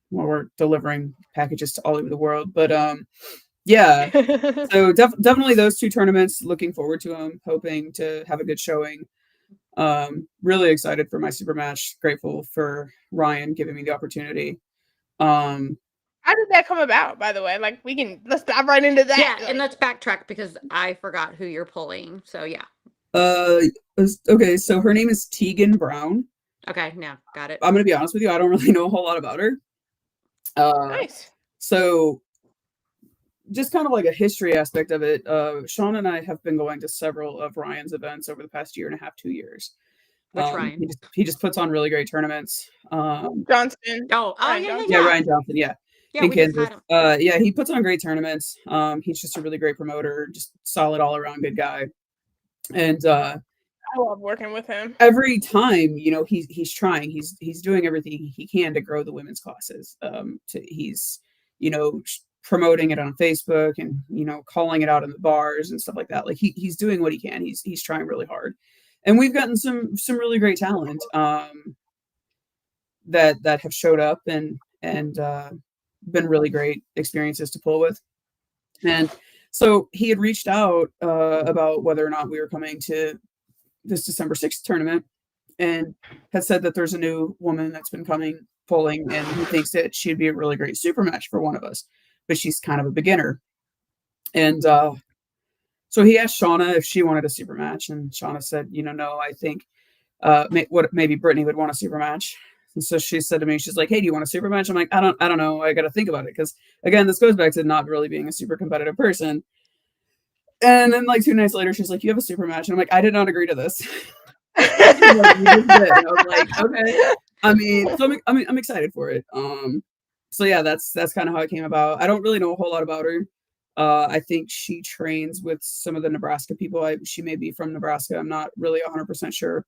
we're delivering packages to all over the world. But yeah, so definitely those two tournaments. Looking forward to them. Hoping to have a good showing. Really excited for my super match. Grateful for Ryan giving me the opportunity. How did that come about, by the way? Like, let's dive right into that. Yeah, like, and let's backtrack because I forgot who you're pulling. So yeah. Okay, so her name is Tegan Brown. Okay, now got it. I'm gonna be honest with you, I don't really know a whole lot about her. Nice. So just kind of like a history aspect of it. Sean and I have been going to several of Ryan's events over the past year and a half, 2 years. Which Ryan? He just puts on really great tournaments. Johnson. Yeah, Ryan Johnson. Yeah. Yeah, we just had him. Yeah, he puts on great tournaments. He's just a really great promoter, just solid all around good guy. And I love working with him. Every time, you know, he's trying, he's doing everything he can to grow the women's classes. He's, you know, promoting it on Facebook and, you know, calling it out in the bars and stuff like that. Like he's doing what he can. He's trying really hard, and we've gotten some really great talent that have showed up and been really great experiences to pull with. And so he had reached out about whether or not we were coming to this December 6th tournament, and had said that there's a new woman that's been coming pulling, and he thinks that she'd be a really great super match for one of us, but she's kind of a beginner. And so he asked Shauna if she wanted a super match, and Shauna said, you know, no, I think maybe Brittney would want a super match. And so she said to me, she's like, hey, do you want a super match? I'm like, I don't know. I got to think about it. Because again, this goes back to not really being a super competitive person. And then like 2 nights later, she's like, you have a super match. And I'm like, I did not agree to this. And I was like, okay. I mean, so I'm excited for it. So yeah, that's kind of how it came about. I don't really know a whole lot about her. I think she trains with some of the Nebraska people. She may be from Nebraska. I'm not really 100% sure.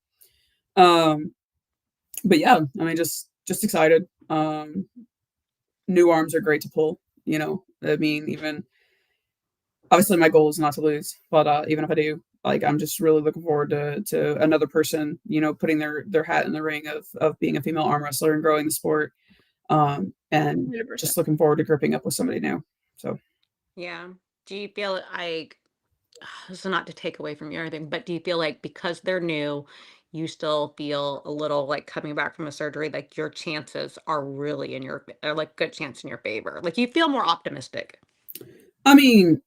But yeah, I mean, just excited. New arms are great to pull, you know. I mean, even obviously my goal is not to lose, but even if I do, like, I'm just really looking forward to another person, you know, putting their hat in the ring of being a female arm wrestler and growing the sport. And 100%. Just looking forward to gripping up with somebody new. So yeah. Do you feel like, this is not to take away from you or anything, but do you feel like because they're new, you still feel a little like coming back from a surgery, like your chances are really in your, or like good chance in your favor? Like you feel more optimistic? I mean,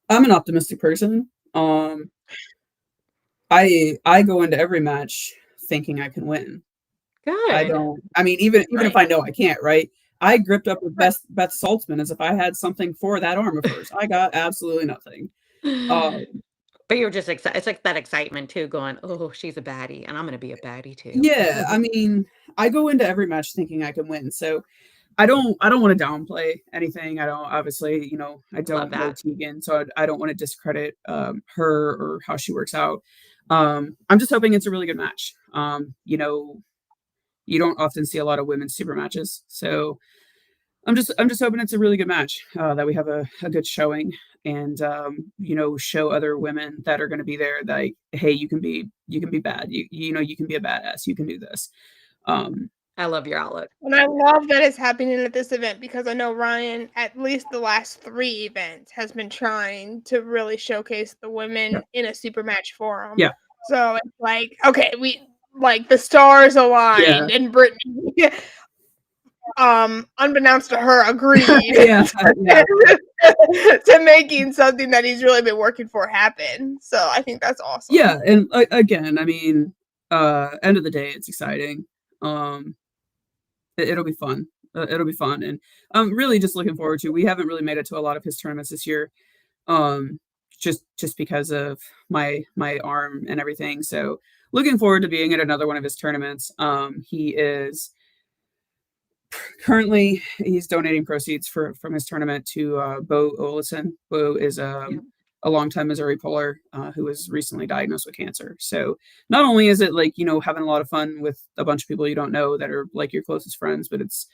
I'm an optimistic person. I go into every match thinking I can win. Good. I mean, even if I know I can't, right? I gripped up with Beth Saltzman as if I had something for that arm at first. I got absolutely nothing. But you're just excited. It's like that excitement too, going, oh, she's a baddie, and I'm going to be a baddie too. Yeah, I mean, I go into every match thinking I can win. So I don't want to downplay anything. I don't, obviously, you know, I don't know Tegan, so I don't want to discredit her or how she works out. I'm just hoping it's a really good match. You know, you don't often see a lot of women's super matches, so I'm just hoping it's a really good match, that we have a good showing, and you know, show other women that are going to be there that, like, hey, you can be bad, you know, you can be a badass, you can do this. I love your outlook. And I love that it's happening at this event, because I know Ryan, at least the last 3 events, has been trying to really showcase the women in a super match forum. Yeah. So it's like, okay, we like the stars aligned, and Brittney, unbeknownst to her, agreed to making something that he's really been working for happen. So I think that's awesome. Yeah, and again, I mean, end of the day, it's exciting. It'll be fun. It'll be fun, and I'm really just looking forward to. We haven't really made it to a lot of his tournaments this year, just because of my arm and everything. So looking forward to being at another one of his tournaments. He is currently, he's donating proceeds from his tournament to Bo Olison. Bo is a longtime Missouri puller who was recently diagnosed with cancer. So not only is it like, you know, having a lot of fun with a bunch of people you don't know that are like your closest friends, but it's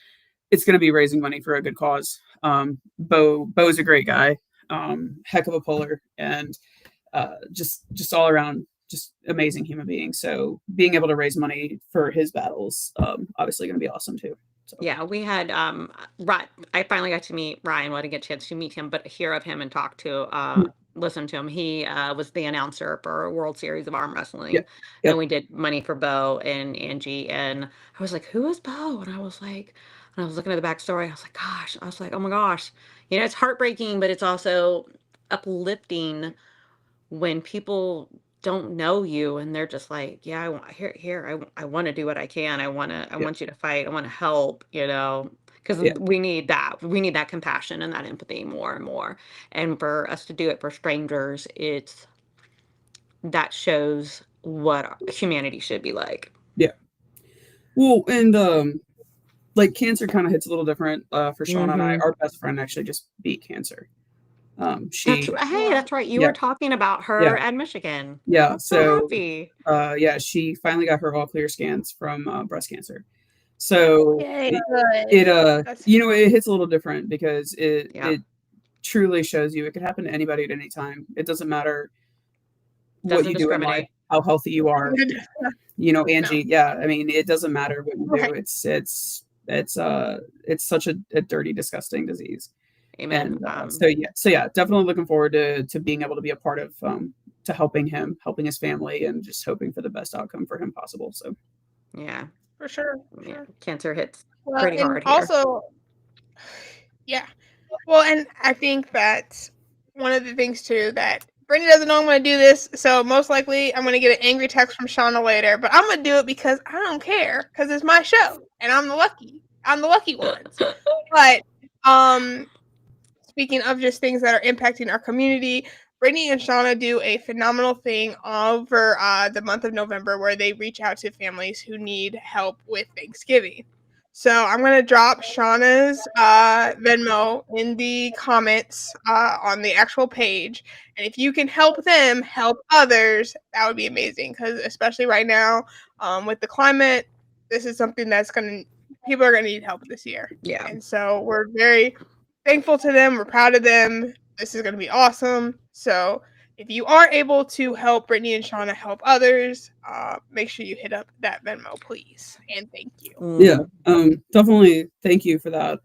going to be raising money for a good cause. Bo's a great guy, heck of a puller, and just all around just amazing human being. So being able to raise money for his battles, obviously going to be awesome too. So. Yeah, we had I finally got to meet Ryan. I didn't get a chance to meet him, but hear of him and talk to listen to him. He was the announcer for World Series of Arm Wrestling, and we did money for Bo and Angie. And I was like, "Who is Bo?" And I was looking at the backstory. I was like, "Gosh!" I was like, "Oh my gosh!" You know, it's heartbreaking, but it's also uplifting when people don't know you and they're just like, yeah, I want I want to do what I can. I want you to fight. I want to help, you know, because we need that compassion and that empathy more and more. And for us to do it for strangers, that shows what humanity should be like. Yeah. Well, and like cancer kind of hits a little different for Shauna and I. Our best friend actually just beat cancer. That's right. You were talking about her at Michigan. Yeah. So happy. She finally got her all clear scans from breast cancer. So it hits a little different because it truly shows you it could happen to anybody at any time. It doesn't matter what you do in life, how healthy you are. Angie, I mean, it doesn't matter what you do. It's such a dirty, disgusting disease. Amen. And definitely looking forward to being able to be a part of to helping his family, and just hoping for the best outcome for him possible. So yeah, for sure. Cancer hits pretty hard here. Also, well, and I think that one of the things too that Brittney doesn't know I'm going to do this, so most likely I'm going to get an angry text from Shauna later, but I'm going to do it because I don't care, because it's my show and I'm the lucky ones. But speaking of just things that are impacting our community, Brittney and Shauna do a phenomenal thing over the month of November where they reach out to families who need help with Thanksgiving. So I'm going to drop Shauna's Venmo in the comments on the actual page. And if you can help them help others, that would be amazing. Because especially right now with the climate, this is something that's people are going to need help this year. Yeah. And so we're very thankful to them. We're proud of them. This is going to be awesome. So if you are able to help Brittney and Shauna help others, make sure you hit up that Venmo, please. And thank you. Yeah, definitely thank you for that.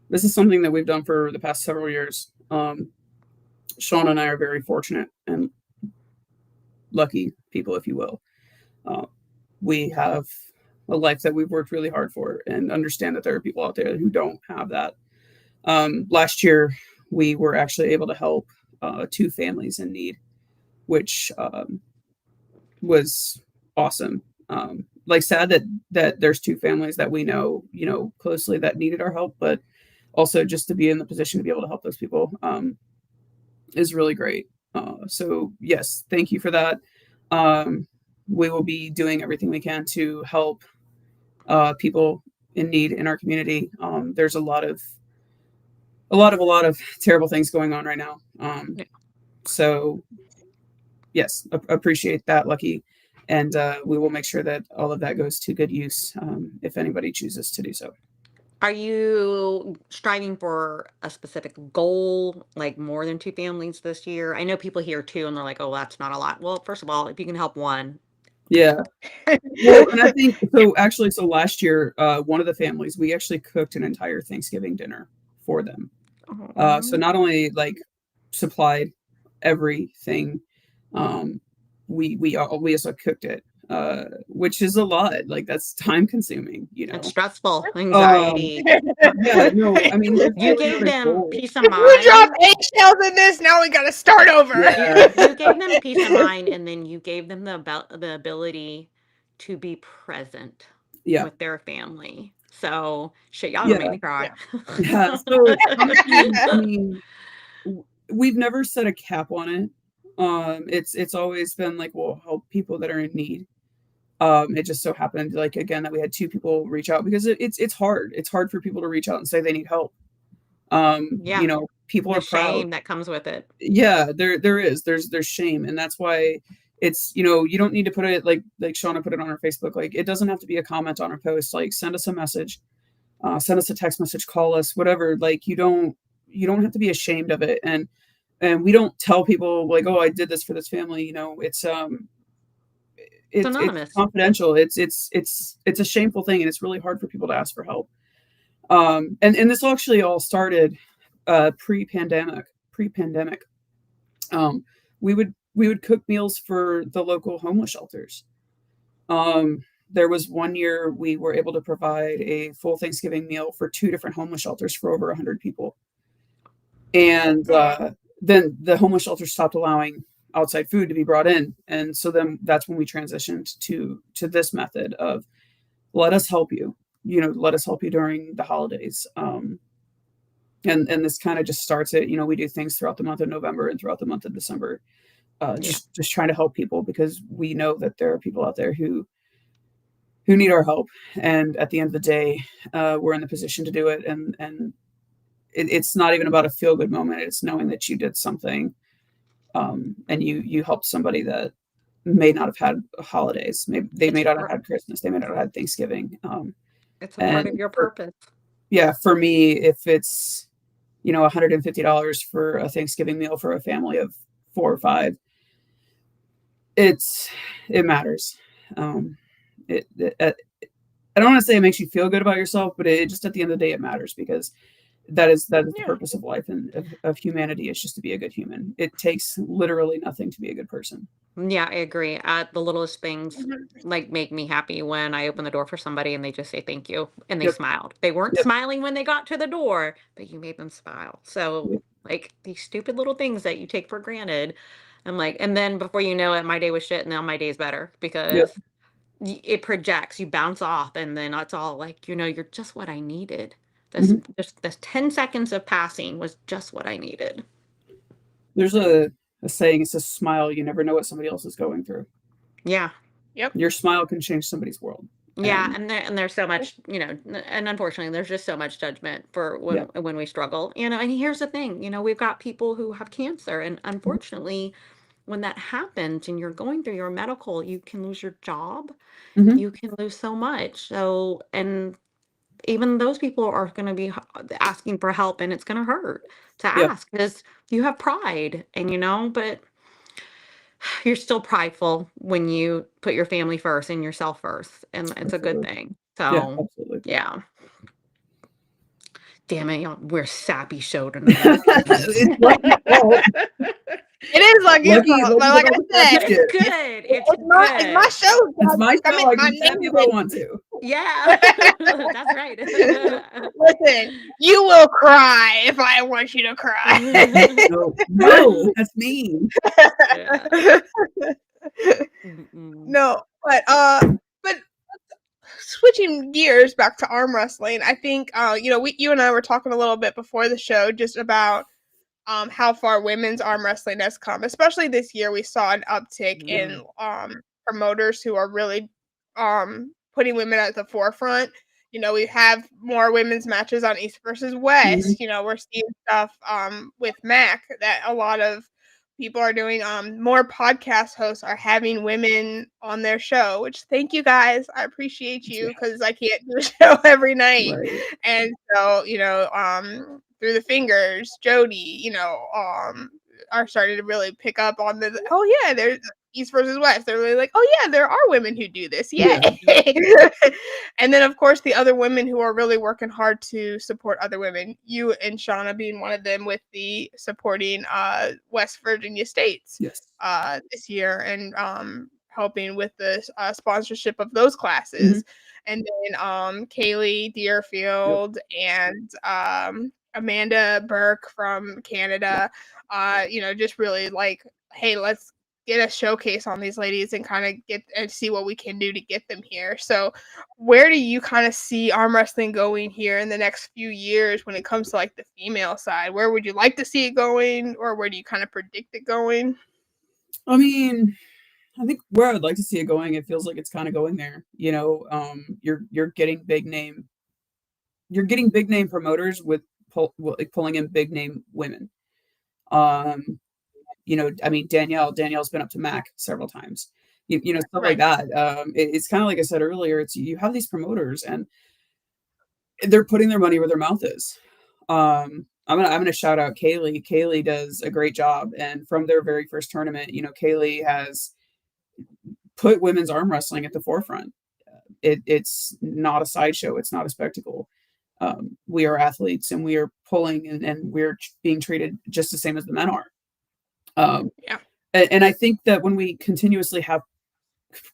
This is something that we've done for the past several years. Shauna and I are very fortunate and lucky people, if you will. We have a life that we've worked really hard for, and understand that there are people out there who don't have that. Last year, we were actually able to help 2 families in need, which was awesome. Sad that there's 2 families that we know closely that needed our help, but also just to be in the position to be able to help those people is really great. So yes, thank you for that. We will be doing everything we can to help people in need in our community. There's a lot of terrible things going on right now. So yes, appreciate that, Lucky. And we will make sure that all of that goes to good use if anybody chooses to do so. Are you striving for a specific goal, like more than 2 families this year? I know people hear 2 and they're like, oh, that's not a lot. Well, first of all, if you can help 1. Yeah. Well, and I think so last year, one of the families, we actually cooked an entire Thanksgiving dinner for them. So not only supplied everything, we also cooked it, which is a lot. That's time consuming, It's stressful, anxiety. Yeah, no, I mean, you gave them peace of mind. We dropped eggshells in this. Now we got to start over. You gave them peace of mind, and then you gave them the ability to be present with their family. So y'all don't make me cry. Yeah. So I mean, we've never set a cap on it. It's always been we'll help people that are in need. It just so happened again that we had 2 people reach out, because it's hard. It's hard for people to reach out and say they need help. People are proud. Shame that comes with it. Yeah, there's shame, and that's why it's you don't need to put it like Shauna put it on her Facebook. It doesn't have to be a comment on her post. Send us a message, send us a text message, call us, whatever. You don't have to be ashamed of it, and we don't tell people oh, I did this for this family. It's anonymous. It's confidential. It's a shameful thing, and it's really hard for people to ask for help. And this actually all started pre-pandemic. We would cook meals for the local homeless shelters. There was one year we were able to provide a full Thanksgiving meal for 2 different homeless shelters for over 100 people. And then the homeless shelter stopped allowing outside food to be brought in. And so then that's when we transitioned to this method of let us help you, let us help you during the holidays. And this kind of just starts it. We do things throughout the month of November and throughout the month of December, just trying to help people, because we know that there are people out there who need our help. And at the end of the day, we're in the position to do it. And it's not even about a feel good moment. It's knowing that you did something, and you helped somebody that may not have had holidays. Maybe they may not have had Christmas. They may not have had Thanksgiving. It's a part of your purpose. For me, if it's, $150 for a Thanksgiving meal for a family of 4 or 5, it matters. I don't want to say it makes you feel good about yourself, but it just, at the end of the day, it matters, because that is the purpose of life and of humanity, is just to be a good human. It takes literally nothing to be a good person. Yeah, I agree. The littlest things like make me happy when I open the door for somebody and they just say thank you and they smiled. They weren't smiling when they got to the door, but you made them smile. So like these stupid little things that you take for granted. I'm like, and then before you know it, my day was shit and now my day's better because it projects, you bounce off, and then it's all like, you're just what I needed. This 10 seconds of passing was just what I needed. There's a saying, it says, smile, you never know what somebody else is going through. Yeah. Yep. Your smile can change somebody's world. Yeah, and there's so much, and unfortunately, there's just so much judgment for when we struggle, and here's the thing, we've got people who have cancer, and unfortunately, when that happens and you're going through your medical, you can lose your job, you can lose so much. So, and even those people are going to be asking for help, and it's going to hurt to ask because you have pride, and but you're still prideful when you put your family first and yourself first, and it's a good thing. So, yeah. Damn it, y'all, we're sappy show tonight. It is like I said, it's good. It's my show. It's my show. I can tap if I want to. Yeah, that's right. Listen, you will cry if I want you to cry. No, that's mean. No, but switching gears back to arm wrestling, I think you and I were talking a little bit before the show just about how far women's arm wrestling has come. Especially this year, we saw an uptick in promoters who are really putting women at the forefront. We have more women's matches on East versus West. We're seeing stuff with Mac that a lot of people are doing. More podcast hosts are having women on their show, which thank you guys. I appreciate you because I can't do a show every night. Right. And so, through the fingers, Jody, are starting to really pick up on there's East versus West. They're really like, there are women who do this. Yay. Yeah. And then, of course, the other women who are really working hard to support other women. You and Shauna being one of them with the supporting West Virginia states this year and helping with the sponsorship of those classes. And then Kaylee Deerfield and Amanda Burke from Canada, just really like, hey, let's get a showcase on these ladies and kind of get and see what we can do to get them here. So where do you kind of see arm wrestling going here in the next few years when it comes to like the female side? Where would you like to see it going, or where do you kind of predict it going? I mean, I think where I would like to see it going, it feels like it's kind of going there. You're getting big name promoters with pulling in big name women. Danielle's been up to Mac several times, stuff like that. It's kind of like I said earlier, it's, you have these promoters and they're putting their money where their mouth is. I'm gonna shout out Kaylee. Kaylee does a great job. And from their very first tournament, Kaylee has put women's arm wrestling at the forefront. It's not a sideshow. It's not a spectacle. We are athletes and we are pulling and we're being treated just the same as the men are. And I think that when we continuously have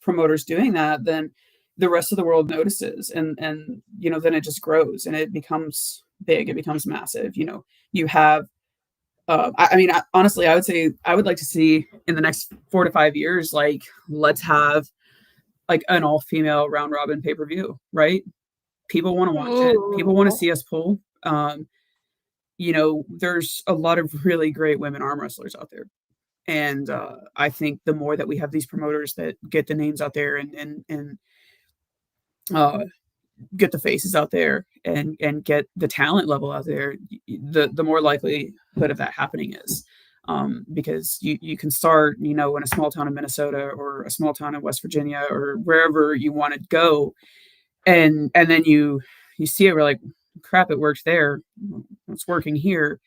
promoters doing that, then the rest of the world notices and then it just grows and it becomes big, it becomes massive. You have honestly, I would say I would like to see in the next 4 to 5 years, like, let's have like an all-female round robin pay-per-view, right? People want to watch it. People want to see us pull. There's a lot of really great women arm wrestlers out there. And I think the more that we have these promoters that get the names out there and get the faces out there and get the talent level out there, the more likelihood of that happening is. Because you can start, in a small town in Minnesota or a small town in West Virginia or wherever you want to go, and then you see it, we're like, crap, it worked there. It's working here.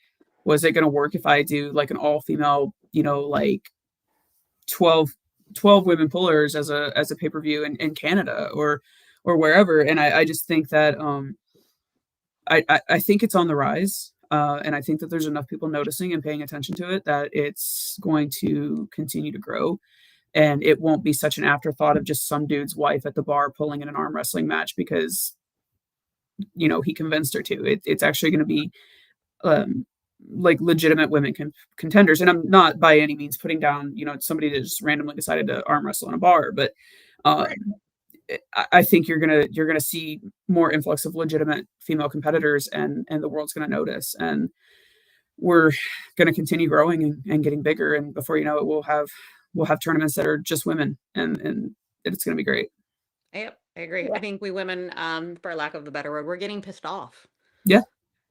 Was it going to work if I do like an all female, like 12 women pullers as a pay-per-view in Canada or wherever? And I just think that I think it's on the rise. And I think that there's enough people noticing and paying attention to it that it's going to continue to grow. And it won't be such an afterthought of just some dude's wife at the bar pulling in an arm wrestling match because, he convinced her to. It's actually going to be like legitimate women contenders. And I'm not by any means putting down, somebody that just randomly decided to arm wrestle in a bar, but right. I think you're gonna see more influx of legitimate female competitors, and the world's gonna notice, and we're gonna continue growing and getting bigger. And before you know it, we'll have tournaments that are just women, and it's gonna be great. Yep, I agree. Yeah. I think we women, for lack of a better word, we're getting pissed off. Yeah.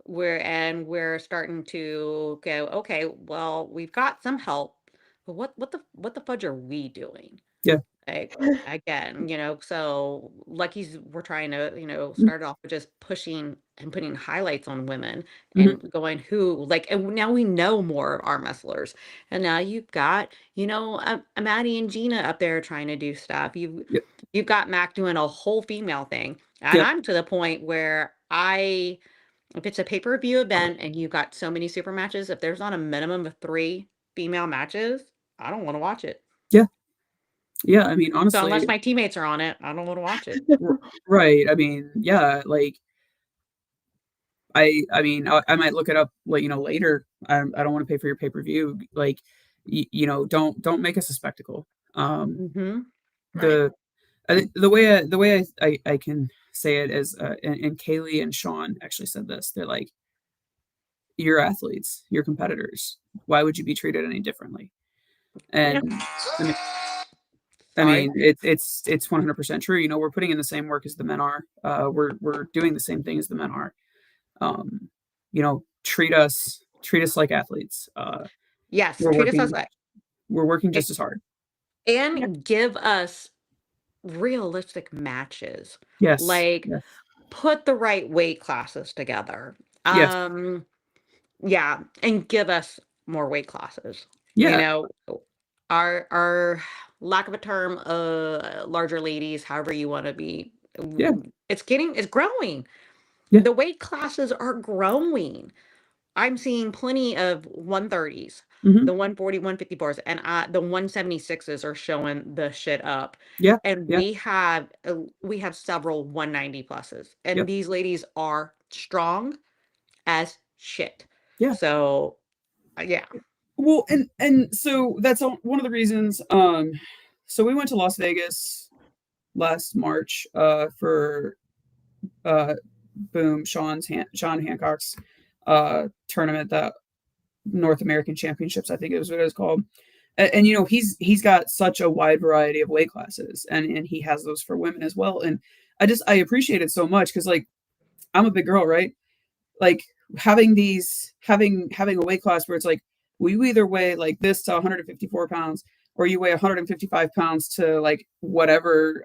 We're starting to go, okay, well, we've got some help, but what the fudge are we doing? Yeah. Like, again, so we're trying to, start off with just pushing and putting highlights on women and going and now we know more of arm wrestlers. And now you've got, a Maddie and Gina up there trying to do stuff. You've got Mac doing a whole female thing. And I'm to the point where if it's a pay-per-view event and you've got so many super matches, if there's not a minimum of 3 female matches, I don't want to watch it. Yeah. Yeah, I mean, honestly, so unless my teammates are on it, I don't want to watch it. Right. I mean, yeah, like I mean, I might look it up, later. I don't want to pay for your pay-per-view. Like, don't make us a spectacle. Right. The way I can say it is, and Kaylee and Sean actually said this. They're like, you're athletes, you're competitors. Why would you be treated any differently? And I mean, it's 100% true. We're putting in the same work as the men are. We're doing the same thing as the men are. Treat us like athletes. Yes, treat us like we're working just as hard. And give us realistic matches. Yes. Put the right weight classes together. Yes. Yeah, and give us more weight classes. Yeah. Our lack of a term, larger ladies, however you want to be. Yeah. It's growing. Yeah. The weight classes are growing. I'm seeing plenty of 130s, the 140, 154s, and the 176s are showing the shit up. Yeah. And we have several 190 pluses, and these ladies are strong as shit. Yeah. So, yeah. Well, and so that's one of the reasons. So we went to Las Vegas last March for Sean Hancock's tournament, that North American Championships, I think it was what it was called. And he's got such a wide variety of weight classes, and he has those for women as well. And I appreciate it so much because, like, I'm a big girl, right? Like, having a weight class where it's like, we either weigh like this to 154 pounds, or you weigh 155 pounds to like whatever,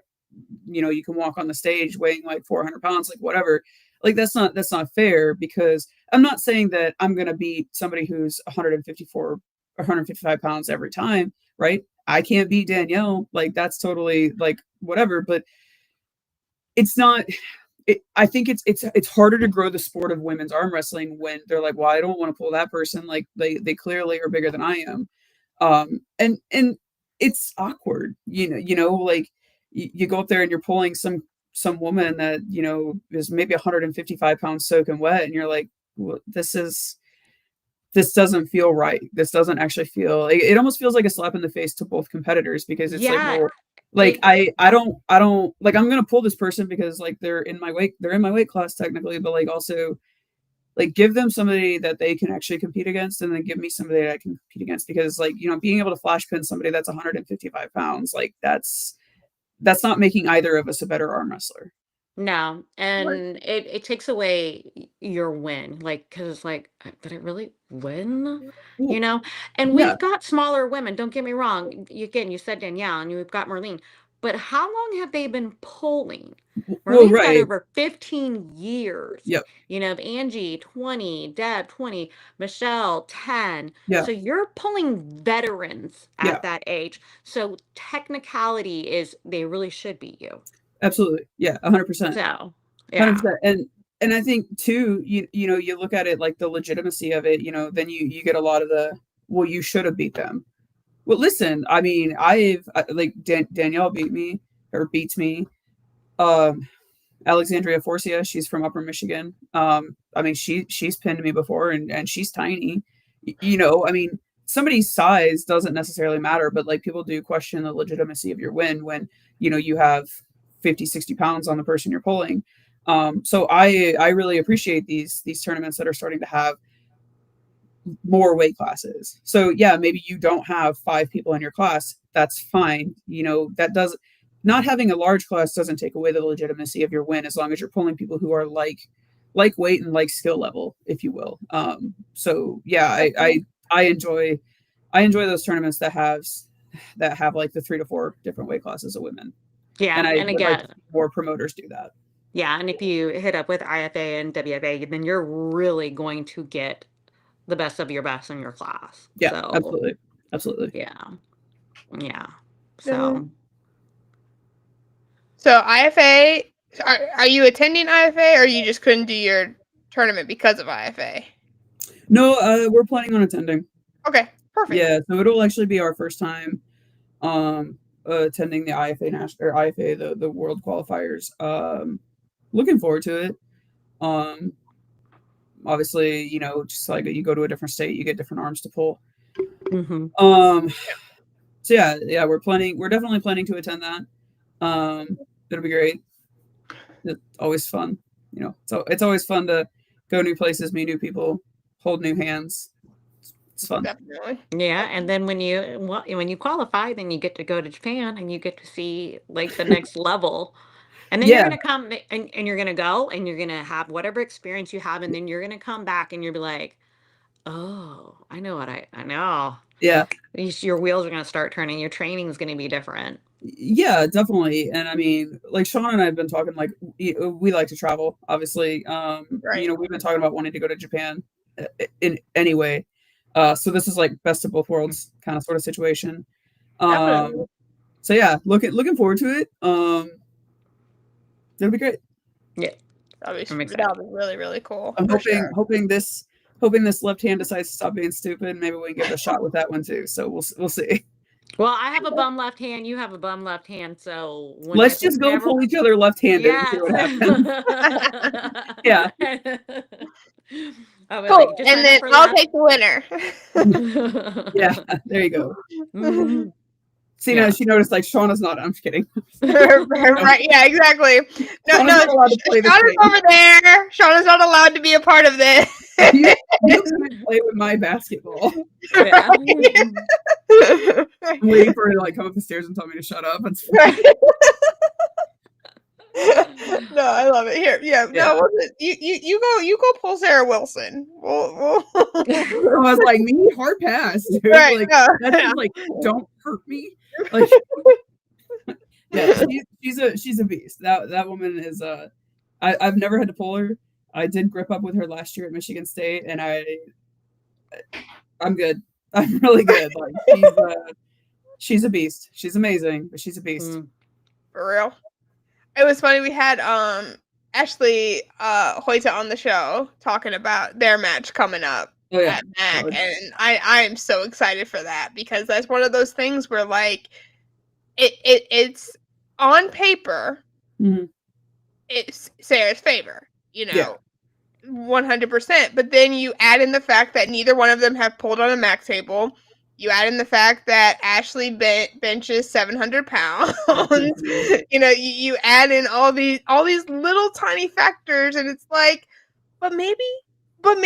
you can walk on the stage weighing like 400 pounds, like whatever. Like, that's not fair, because I'm not saying that I'm going to beat somebody who's 154 or 155 pounds every time, right? I can't beat Danielle. Like, that's totally like whatever, but it's not. I think it's harder to grow the sport of women's arm wrestling when they're like, well, I don't want to pull that person. Like, they clearly are bigger than I am. And it's awkward, like you go up there and you're pulling some woman that, is maybe 155 pounds soaking wet. And you're like, well, this doesn't feel right. This doesn't actually feel, it almost feels like a slap in the face to both competitors, because it's like, well, like, I don't like, I'm going to pull this person because like they're in my weight class technically, but like also like give them somebody that they can actually compete against, and then give me somebody that I can compete against, because like, being able to flash pin somebody that's 155 pounds, like that's not making either of us a better arm wrestler. No, and it takes away your win, like, because it's like, did I really win? Well, And yeah. we've got smaller women, don't get me wrong. Again, you said Danielle, and we've got Marlene, but how long have they been polling? Well, Marlene's got right. over 15 years. Yep. Angie, 20, Deb, 20, Michelle, 10. Yeah. So you're pulling veterans Yeah. at that age. So technicality is they really should beat you. Absolutely. Yeah. 100%. So, yeah. 100%. And I think too, you look at it like the legitimacy of it, then you get a lot of the, well, you should have beat them. Well, listen, I mean, Danielle beats me. Alexandria Forcia, she's from Upper Michigan. I mean, she's pinned me before, and she's tiny. I mean, somebody's size doesn't necessarily matter, but like people do question the legitimacy of your win when you have 50, 60 pounds on the person you're pulling. So I really appreciate these tournaments that are starting to have more weight classes. So yeah, maybe you don't have 5 people in your class. That's fine. That does not having a large class doesn't take away the legitimacy of your win as long as you're pulling people who are like weight and like skill level, if you will. So yeah, I enjoy those tournaments that have like the 3 to 4 different weight classes of women. Yeah, And I and would like again, more promoters do that. yeah, and if you hit up with IFA and WFA, then you're really going to get the best of your best in your class. Yeah, So, absolutely. yeah. So, IFA, are you attending IFA, or you just couldn't do your tournament because of IFA? No, we're planning on attending. Okay, perfect. Yeah, so it'll actually be our first time attending the IFA IFA the world qualifiers. Looking forward to it. Obviously, just like you go to a different state, you get different arms to pull. mm-hmm. So yeah, we're definitely planning to attend that. It'll be great. It's always fun, so it's always fun to go new places, meet new people, hold new hands. It's fun. Definitely. Yeah, and then when you qualify, then you get to go to Japan and you get to see like the next level. And then you're gonna come and you're gonna go and you're gonna have whatever experience you have, and then you're gonna come back and you'll be like, oh, I know what I know. Yeah. Your wheels are gonna start turning, your training is gonna be different. Yeah, definitely. And I mean, like Sean and I have been talking, like we like to travel, obviously. Right. We've been talking about wanting to go to Japan in any way. So this is like best of both worlds kind of sort of situation. So yeah, looking forward to it. It'll be great. Yeah. That'll be really, really cool. I'm hoping this left hand decides to stop being stupid. Maybe we can give it a shot with that one too. So we'll see. Well, I have a bum left hand. You have a bum left hand. So let's just go pull each other left-handed and see what happens. Yeah. Cool. And then I'll take the winner. Yeah, there you go. Mm-hmm. See, now she noticed like Shauna's not. I'm just kidding. Right? Yeah, exactly. No, Shauna's over there. Shauna's not allowed to be a part of this. You couldn't play with my basketball. Yeah. I'm waiting for her to like come up the stairs and tell me to shut up. No, I love it. Here, yeah. No, you go pull Sarah Wilson. We'll... I was like, me hard pass, dude. Right, like no. That's like, don't hurt me. Like, yeah, she's a beast. That woman is I've never had to pull her. I did grip up with her last year at Michigan State, and I'm good. I'm really good. Like she's a beast. She's amazing, but she's a beast. For real. It was funny. We had Ashley Hoyta on the show talking about their match coming up at MAC, and I am so excited for that because that's one of those things where like it's on paper, it's Sarah's favor, 100%. But then you add in the fact that neither one of them have pulled on a MAC table. You add in the fact that Ashley benches 700 pounds. You add in all these little tiny factors, and it's like, but maybe. And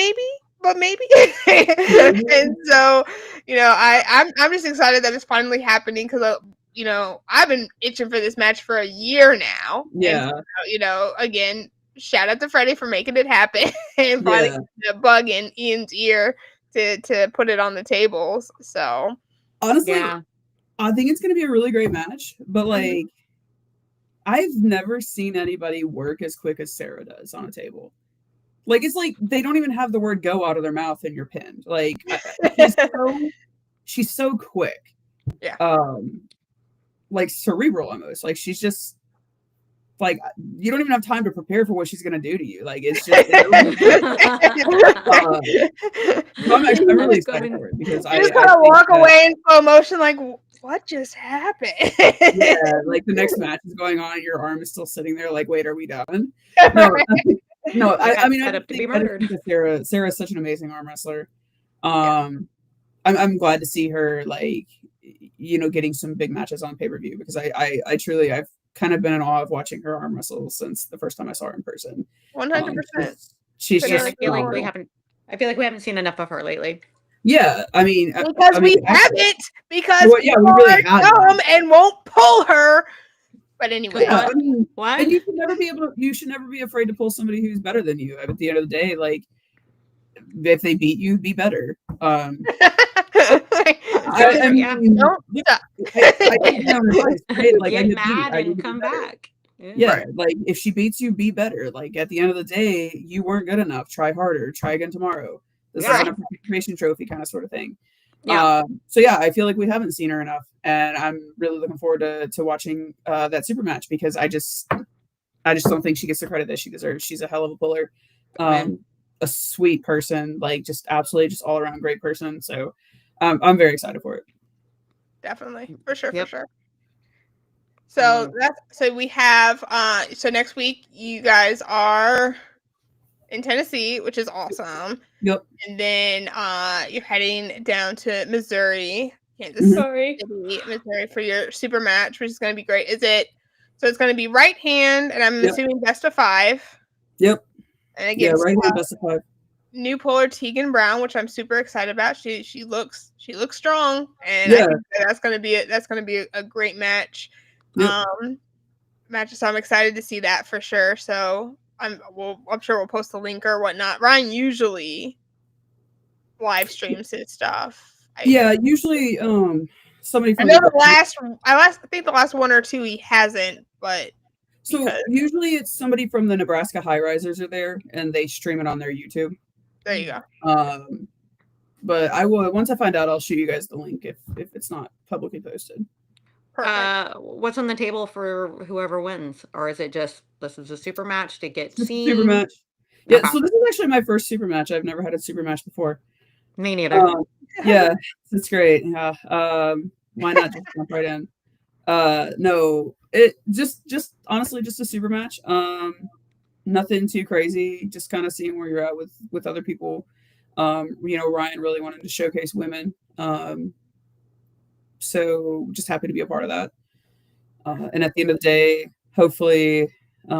so, I'm just excited that it's finally happening because you know, I've been itching for this match for a year now. Yeah. And, you know, again, shout out to Freddie for making it happen and finally the bug in Ian's ear to put it on the tables. So honestly, I think it's going to be a really great match, but like, I've never seen anybody work as quick as Sarah does on a table. Like, it's like they don't even have the word go out of their mouth and you're pinned. Like, she's so quick. Yeah. Like cerebral almost. Like, she's just like, you don't even have time to prepare for what she's going to do to you. Like, it's just I'm really excited for it because I just kind of walk away in slow motion like, what just happened? Yeah, like the next match is going on, your arm is still sitting there like, wait, are we done? No, I mean, I think that Sarah's such an amazing arm wrestler. I'm glad to see her, like, you know, getting some big matches on pay-per-view because I truly, I've kind of been in awe of watching her arm wrestle since the first time I saw her in person. 100%. She's just I feel like we haven't seen enough of her lately. Yeah, I mean, because we haven't, because we really dumb and won't pull her. But anyway, I mean, what? And you should never be afraid to pull somebody who's better than you. At the end of the day, like, if they beat you, be better. I mean, don't stop. Get mad and come back. Yeah, like if she beats you, be better. Like at the end of the day, you weren't good enough. Try harder. Try again tomorrow. This isn't a participation trophy kind of sort of thing. So yeah, I feel like we haven't seen her enough, and I'm really looking forward to watching that super match because I just don't think she gets the credit that she deserves. She's a hell of a puller, a sweet person, like just absolutely just all around great person. So I'm very excited for it. Definitely, for sure. So so we have so next week you guys are in Tennessee, which is awesome. Yep. And then you're heading down to Missouri, Missouri for your super match, which is going to be great. So it's going to be right hand, and I'm assuming best of 5. Yep. And again, right hand best of 5. New puller Tegan Brown, which I'm super excited about. She looks strong, and I think that's going to be a great match. Yep. So I'm excited to see that for sure. So I'm sure we'll post the link or whatnot. Ryan usually live streams his stuff. Usually somebody from I think the last one or two he hasn't, but usually it's somebody from the Nebraska High Risers are there and they stream it on their YouTube. There you go. But I will, once I find out, I'll shoot you guys the link if it's not publicly posted. What's on the table for whoever wins, or is it just this is a super match to get seen? Super match. Yeah. So this is actually my first super match. I've never had a super match before. Me neither. Yeah, it's great. Yeah. Why not just jump right in? No, it just honestly just a super match. Nothing too crazy. Just kind of seeing where you're at with other people. You know, Ryan really wanted to showcase women. So just happy to be a part of that. And at the end of the day, hopefully, you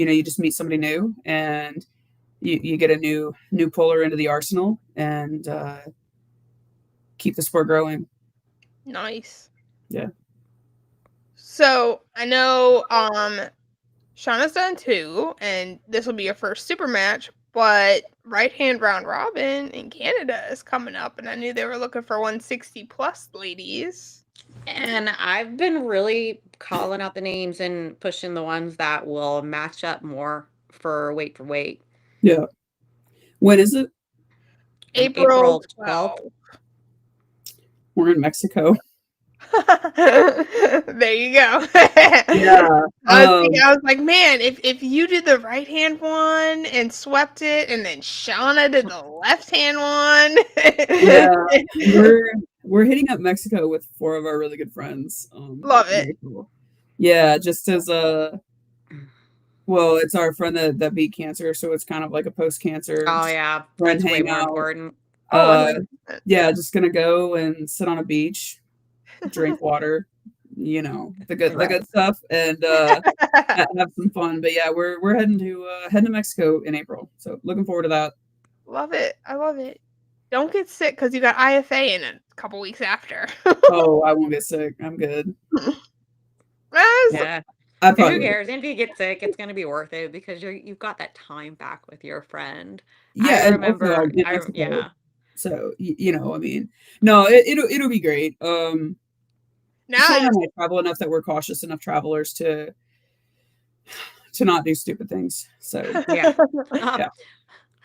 know, you just meet somebody new and you get a new puller into the arsenal and keep the sport growing. Nice. Yeah. So I know Shauna's done 2, and this will be your first super match, but right hand round robin in Canada is coming up, and I knew they were looking for 160 plus ladies. And I've been really calling out the names and pushing the ones that will match up more for weight. Yeah. When is it? April 12th. We're in Mexico. There you go. Yeah. I was like, man, if you did the right hand one and swept it, and then Shauna did the left hand one. Yeah. We're hitting up Mexico with 4 of our really good friends. Love it. Cool. Yeah, just as well, it's our friend that beat cancer, so it's kind of like a post-cancer. Oh yeah, friend that's way more important. Yeah, just gonna go and sit on a beach, drink water, you know, the good stuff, and have some fun. But yeah, we're heading to Mexico in April, so looking forward to that. Love it. I love it. Don't get sick because you got IFA in it couple weeks after. Oh, I won't get sick. I'm good. Yeah. I Who probably cares? And if you get sick, it's gonna be worth it because you've got that time back with your friend. I yeah, and also I'll remember. get Mexico. Yeah. So you know, I mean, no, it'll be great. Now Shane and I travel enough that we're cautious enough travelers to not do stupid things. So Yeah. yeah.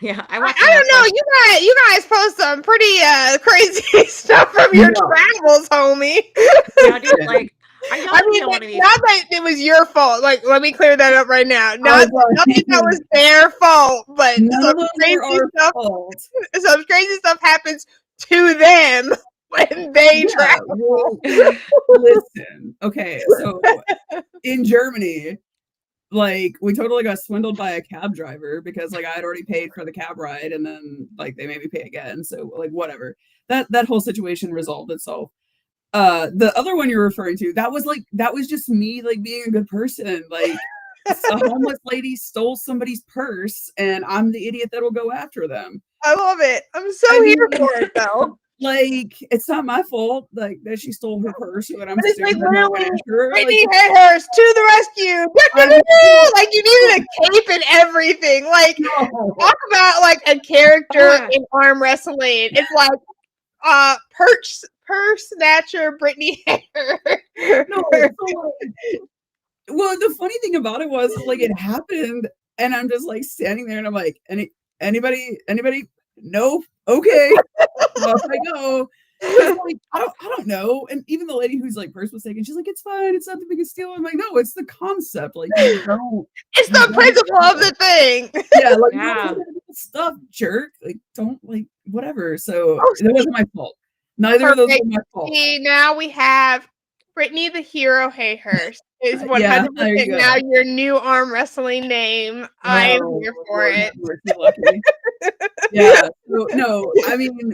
Yeah. I I watched don't know. Netflix. You guys post some pretty crazy stuff from your travels, homie. Yeah, dude. Like, I I don't mean, get one of these. not that it was your fault. Like, let me clear that up right now. Nothing that was their fault, but None of those were our fault. some crazy stuff happens to them when they travel. Well, listen, okay, so in Germany, like we totally got swindled by a cab driver because like I had already paid for the cab ride and then like they made me pay again. So like whatever. That whole situation resolved itself. The other one you're referring to, that was just me like being a good person. Like a homeless lady stole somebody's purse and I'm the idiot that'll go after them. I love it. I'm so here for it though. Like it's not my fault like that she stole her purse or that I'm But it's like literally Brittney like, Hayhurst to the rescue. Like you needed a cape and everything. Like talk about like a character in arm wrestling. It's like purse snatcher Brittney Hayhurst. No, well, the funny thing about it was like it happened and I'm just like standing there and I'm like, anybody? No, okay. Off I go. Like, I don't know. And even the lady who's like purse was taken, she's like, it's fine, it's not the biggest deal. I'm like, no, it's the concept. Like you don't it's the principle of the thing. Yeah, like stuff, jerk. Like don't like whatever. So it wasn't my fault. Neither of those were my fault. See, now we have Brittney the Hero Hayhurst is 100% now your new arm wrestling name. I am here for it. Yeah. So, no, I mean,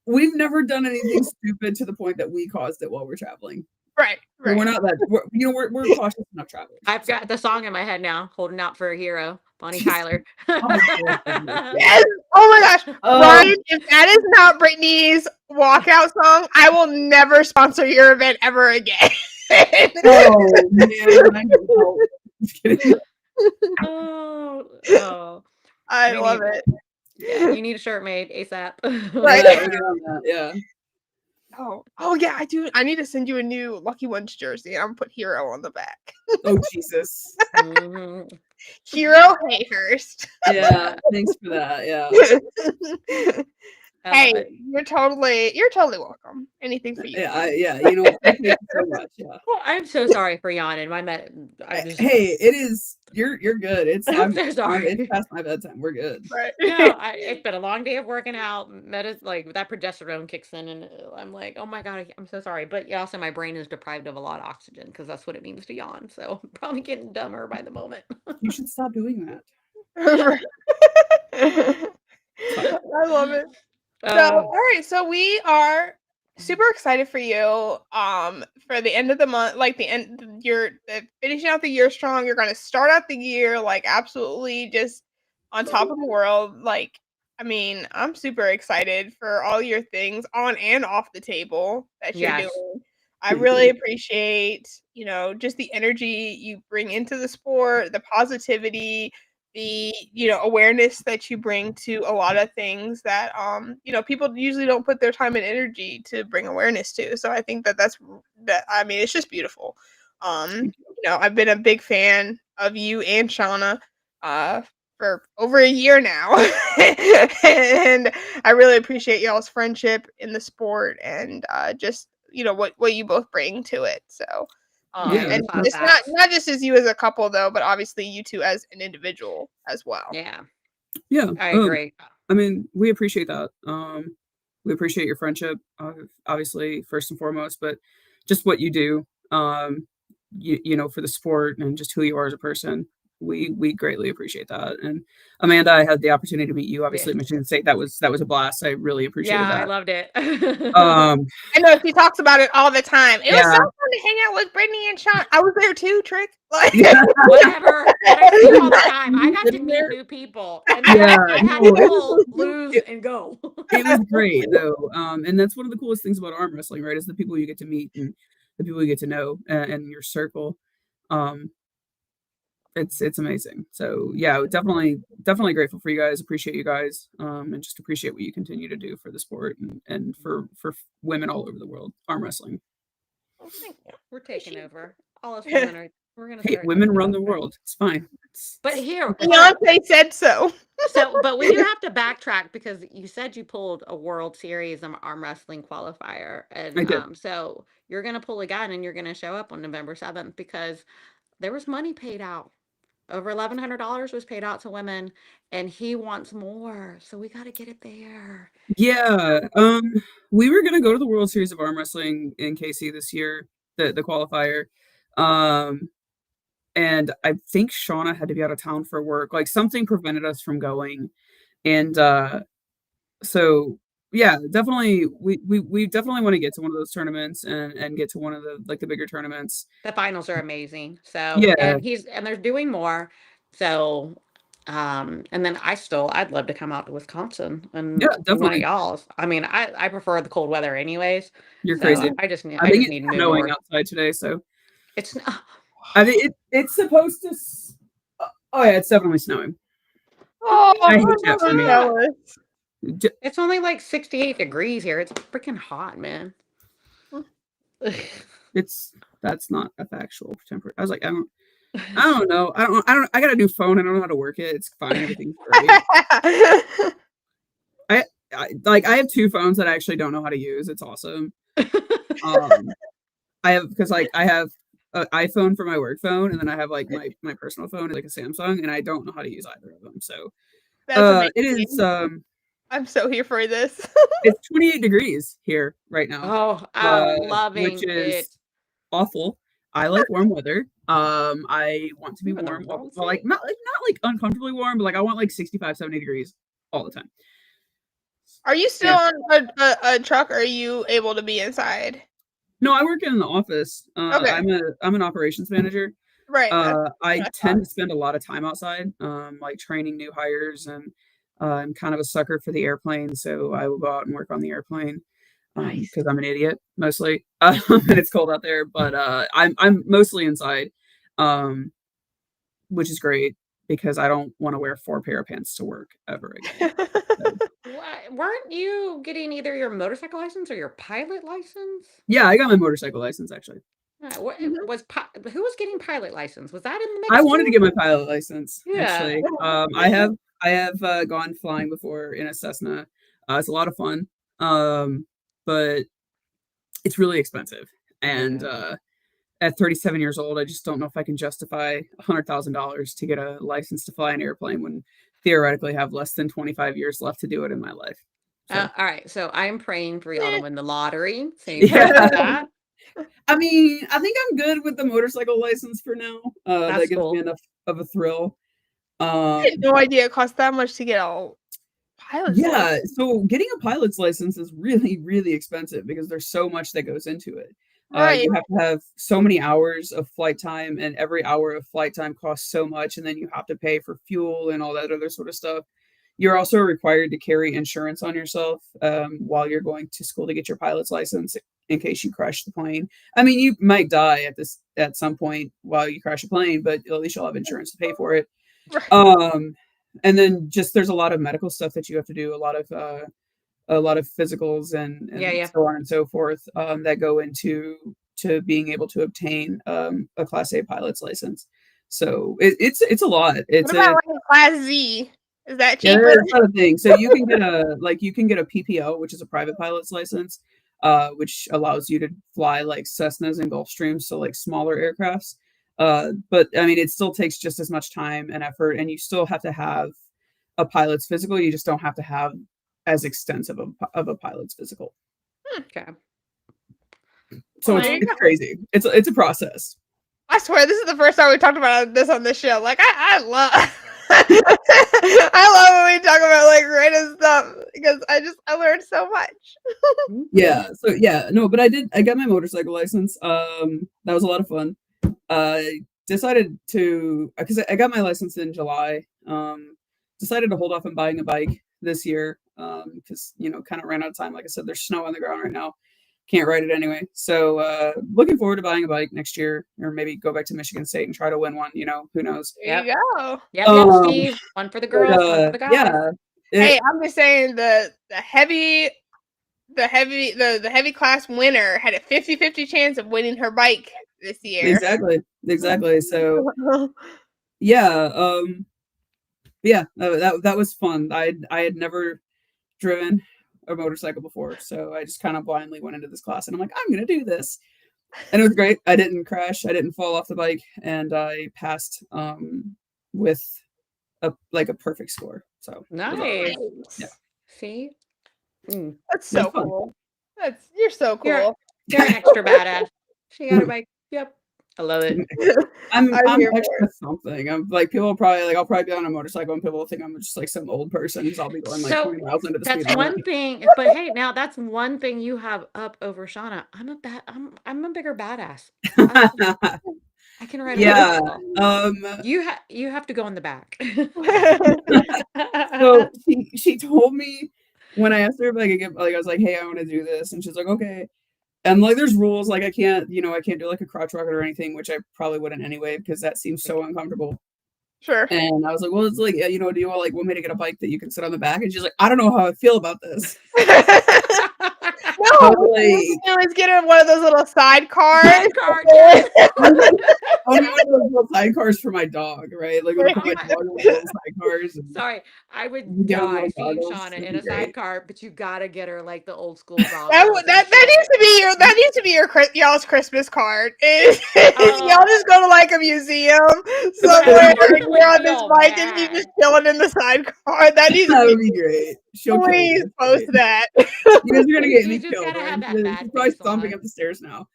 we've never done anything stupid to the point that we caused it while we're traveling. Right. So we're not that. We're cautious enough travelers. I've got the song in my head now, "Holding Out for a Hero," Bonnie Tyler. Yes. Oh my gosh, Ryan! If that is not Brittney's walkout song, I will never sponsor your event ever again. Oh man, just kidding. I love it. Yeah, you need a shirt made ASAP. Right. Yeah. Oh yeah, I do. I need to send you a new Lucky Ones jersey. I'm gonna put Hero on the back. Oh Jesus. Hero Hayhurst. Yeah, thanks for that. Yeah. Hey, you're totally welcome. Anything for you. Yeah, you know, thank you so much. Yeah. Well, I'm so sorry for yawning. Hey, it is. You're good. I'm so sorry. It's past my bedtime. We're good. Right. No, it's been a long day of working out. Like that progesterone kicks in, and I'm like, oh my god, I'm so sorry. But also, my brain is deprived of a lot of oxygen because that's what it means to yawn. So I'm probably getting dumber by the moment. You should stop doing that. I love it. So, all right. So we are super excited for you. For the end of the month, like you're finishing out the year strong. You're going to start out the year like absolutely just on top of the world. Like, I mean, I'm super excited for all your things on and off the table that you're doing. I really appreciate, just the energy you bring into the sport, the positivity, the awareness that you bring to a lot of things that people usually don't put their time and energy to bring awareness to. So I think I mean, it's just beautiful. I've been a big fan of you and Shauna for over a year now. And I really appreciate y'all's friendship in the sport and just what you both bring to it. So and it's not just as you as a couple though, but obviously you two as an individual as well. Yeah, I agree. I mean, we appreciate that. We appreciate your friendship, obviously first and foremost, but just what you do, for the sport and just who you are as a person. we greatly appreciate that. And Amanda, I had the opportunity to meet you, obviously, at Michigan State. That was a blast. I really appreciated that. I loved it. I know she talks about it all the time. It was so Yeah. fun to hang out with Brittney and Sean. I was there too, Trick. Like, Whatever. But I see you all the time. I got to meet new people. And I had people lose and go. It was great though. And that's one of the coolest things about arm wrestling, right? Is the people you get to meet and the people you get to know and your circle. It's amazing. So yeah, definitely grateful for you guys. Appreciate you guys. And just appreciate what you continue to do for the sport and for women all over the world. Arm wrestling. Oh, thank you. We're taking over. All us women are. We're gonna. Hey, women run the world. It's fine. But here, Beyonce said so. But we do have to backtrack because you said you pulled a World Series arm wrestling qualifier, and so you're gonna pull again, and you're gonna show up on November 7th because there was money paid out. Over $1,100 was paid out to women, and he wants more, so we got to get it there. Yeah, we were gonna go to the World Series of Arm Wrestling in KC this year, the qualifier, and I think Shauna had to be out of town for work. Like something prevented us from going, and so yeah, definitely we definitely want to get to one of those tournaments and get to one of the bigger tournaments. The finals are amazing. So yeah, and they're doing more. So and then I'd love to come out to Wisconsin and one of y'all's. I mean, I prefer the cold weather anyways. You're crazy. I just need it's to snowing more outside today, so it's I mean it's supposed to oh yeah, it's definitely snowing. Oh, I hate that for me. It's only like 68 degrees here. It's freaking hot, man. That's not a factual temperature. I was like, I don't know. I got a new phone. I don't know how to work it. It's fine. Everything's great. I have two phones that I actually don't know how to use. It's awesome. I have an iPhone for my work phone, and then I have like my personal phone, like a Samsung, and I don't know how to use either of them. So it is. I'm so here for this. It's 28 degrees here right now. Oh, I'm loving which is awful. I like warm weather. I want to be warm. Well, like not like uncomfortably warm, but like I want like 65, 70 degrees all the time. Are you still on a truck, or are you able to be inside? No, I work in the office. Okay. I'm an operations manager. Right. I tend to spend a lot of time outside, like training new hires, and I'm kind of a sucker for the airplane, so I will go out and work on the airplane because I'm an idiot mostly, and it's cold out there. But I'm mostly inside, which is great because I don't want to wear 4 pair of pants to work ever again. So. Weren't you getting either your motorcycle license or your pilot license? Yeah, I got my motorcycle license actually. Who was getting pilot license? Was that in the mix? I wanted to get my pilot license. Yeah. Actually, I have gone flying before in a Cessna. It's a lot of fun, but it's really expensive. And at 37 years old, I just don't know if I can justify $100,000 to get a license to fly an airplane when theoretically have less than 25 years left to do it in my life. So. All right, so I'm praying for y'all to win the lottery. That. I mean, I think I'm good with the motorcycle license for now. That gives me enough of a thrill. I had no idea it cost that much to get a pilot's license. So getting a pilot's license is really, really expensive because there's so much that goes into it. Right. You have to have so many hours of flight time, and every hour of flight time costs so much, and then you have to pay for fuel and all that other sort of stuff. You're also required to carry insurance on yourself while you're going to school to get your pilot's license in case you crash the plane. I mean, you might die at some point while you crash a plane, but at least you'll have insurance to pay for it. And then just there's a lot of medical stuff that you have to do, a lot of physicals and so on and so forth that go into being able to obtain a Class A pilot's license. So it's a lot. It's what about like a Class Z? Is that cheaper? Yeah, that's another thing. So you can get a PPO, which is a private pilot's license, which allows you to fly like Cessnas and Gulfstreams, so like smaller aircrafts. But I mean, it still takes just as much time and effort, and you still have to have a pilot's physical. You just don't have to have as extensive of a pilot's physical. Okay. So it's crazy. It's a process. I swear, this is the first time we talked about this on this show. Like, I love, I love when we talk about like random stuff because I learned so much. Yeah. So yeah, no, but I got my motorcycle license. That was a lot of fun. Decided to, because I got my license in July. Decided to hold off on buying a bike this year. Because kind of ran out of time. Like I said, there's snow on the ground right now. Can't ride it anyway. So looking forward to buying a bike next year, or maybe go back to Michigan State and try to win one. Who knows? There you go. Yep, Steve. One for the girls, one for the guys. Yeah. Hey, I'm just saying the heavy class winner had a 50-50 chance of winning her bike this year. Exactly. So yeah, that was fun. I had never driven a motorcycle before, so I just kind of blindly went into this class and I'm like, I'm gonna do this, and it was great. I didn't crash, I didn't fall off the bike, and I passed with a perfect score. So nice. Yeah. See, that's so cool. You're so cool. You're an extra badass. She got a bike. Yep, I love it. I'm extra something. I'm like, people will probably I'll probably be on a motorcycle and people will think I'm just like some old person because I'll be going like 20 miles into the speed limit. That's one thing, but hey, now that's one thing you have up over Shauna. I'm a bigger badass. I can ride. Yeah. You have to go in the back. So she told me when I asked her if I could get, I was like, hey, I want to do this, and she's like, okay. And there's rules, I can't do like a crotch rocket or anything, which I probably wouldn't anyway because that seems so uncomfortable. Sure. And I was like, well, it's like, do you want me to get a bike that you can sit on the back? And she's like, I don't know how I feel about this. No, let's get her one of those little sidecars. One of those little sidecars for my dog, right? Like my dog with little sidecars. Sorry, I would die seeing Shauna in a sidecar, but you gotta get her like the old school goggles. that needs to be y'all's Christmas card. Y'all just go to like a museum somewhere and you're on this bike and you just chilling in the sidecar. That would be great. Please post that. You guys are gonna get me killed. She's probably stomping up the stairs now.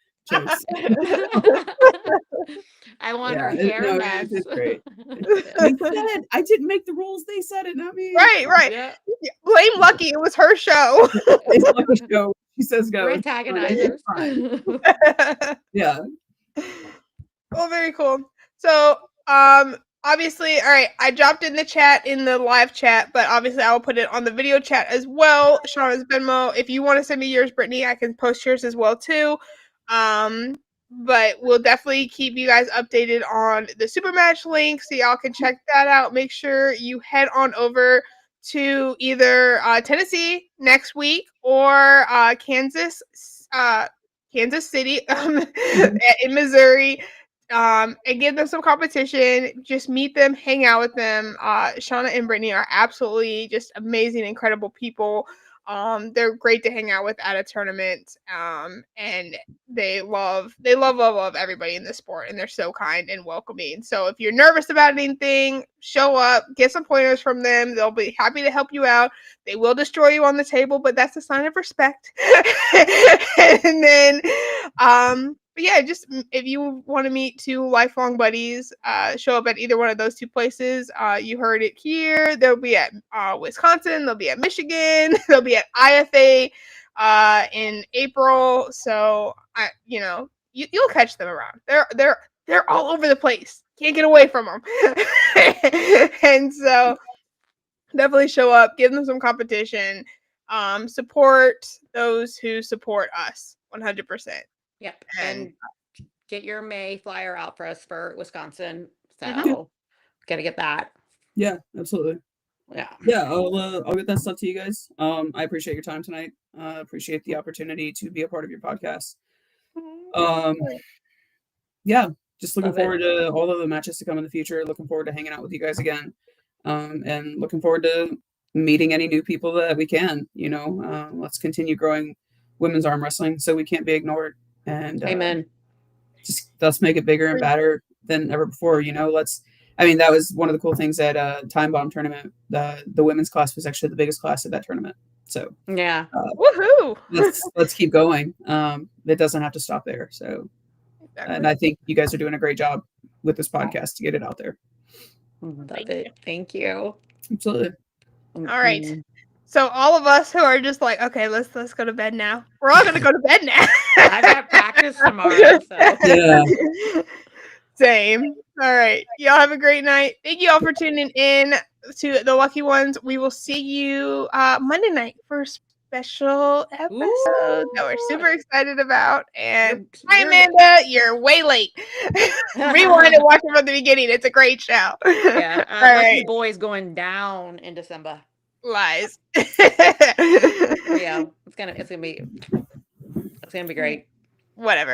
I want her hair mess. It's great. They said I didn't make the rules. They said it, not me. Right. Yeah. Blame Lucky. It was her show. It's Lucky's show. She says go. We're antagonizers. Yeah. Well, very cool. So, obviously, all right, I dropped in the chat, in the live chat, but obviously I will put it on the video chat as well. Shauna's Venmo. If you want to send me yours, Brittney, I can post yours as well too. But we'll definitely keep you guys updated on the super match link so y'all can check that out. Make sure you head on over to either Tennessee next week or Kansas City in Missouri. And give them some competition. Just meet them, hang out with them. Shauna and Brittney are absolutely just amazing, incredible people. They're great to hang out with at a tournament. And they love everybody in the sport, and they're so kind and welcoming. So if you're nervous about anything, show up, get some pointers from them. They'll be happy to help you out. They will destroy you on the table, but that's a sign of respect. And then, but yeah, just if you want to meet two lifelong buddies, show up at either one of those two places. You heard it here. They'll be at Wisconsin. They'll be at Michigan. They'll be at IFA in April. So you'll catch them around. They're all over the place. Can't get away from them. And so definitely show up. Give them some competition. Support those who support us 100%. Yep. And get your May flyer out for us for Wisconsin. So gotta get that. Yeah, absolutely. Yeah, I'll get that stuff to you guys. I appreciate your time tonight. Appreciate the opportunity to be a part of your podcast. Yeah, just looking forward to all of the matches to come in the future. Looking forward to hanging out with you guys again. And looking forward to meeting any new people that we can. Let's continue growing women's arm wrestling so we can't be ignored. And amen. Just let's make it bigger and better than ever before. That was one of the cool things at Time Bomb tournament. The women's class was actually the biggest class at that tournament. So yeah, woohoo! Let's keep going. It doesn't have to stop there. So And I think you guys are doing a great job with this podcast to get it out there. Love it. Thank you. Absolutely. All right. So all of us who are just like, okay, let's go to bed now. We're all gonna go to bed now. I've got practice tomorrow, so Yeah. Same. All right. Y'all have a great night. Thank you all for tuning in to The Lucky Ones. We will see you Monday night for a special episode that we're super excited about. And hi, Amanda. You're way late. Rewind and watch it from the beginning. It's a great show. Yeah. Lucky Boys going down in December. Lies. Yeah. It's gonna be great. Whatever.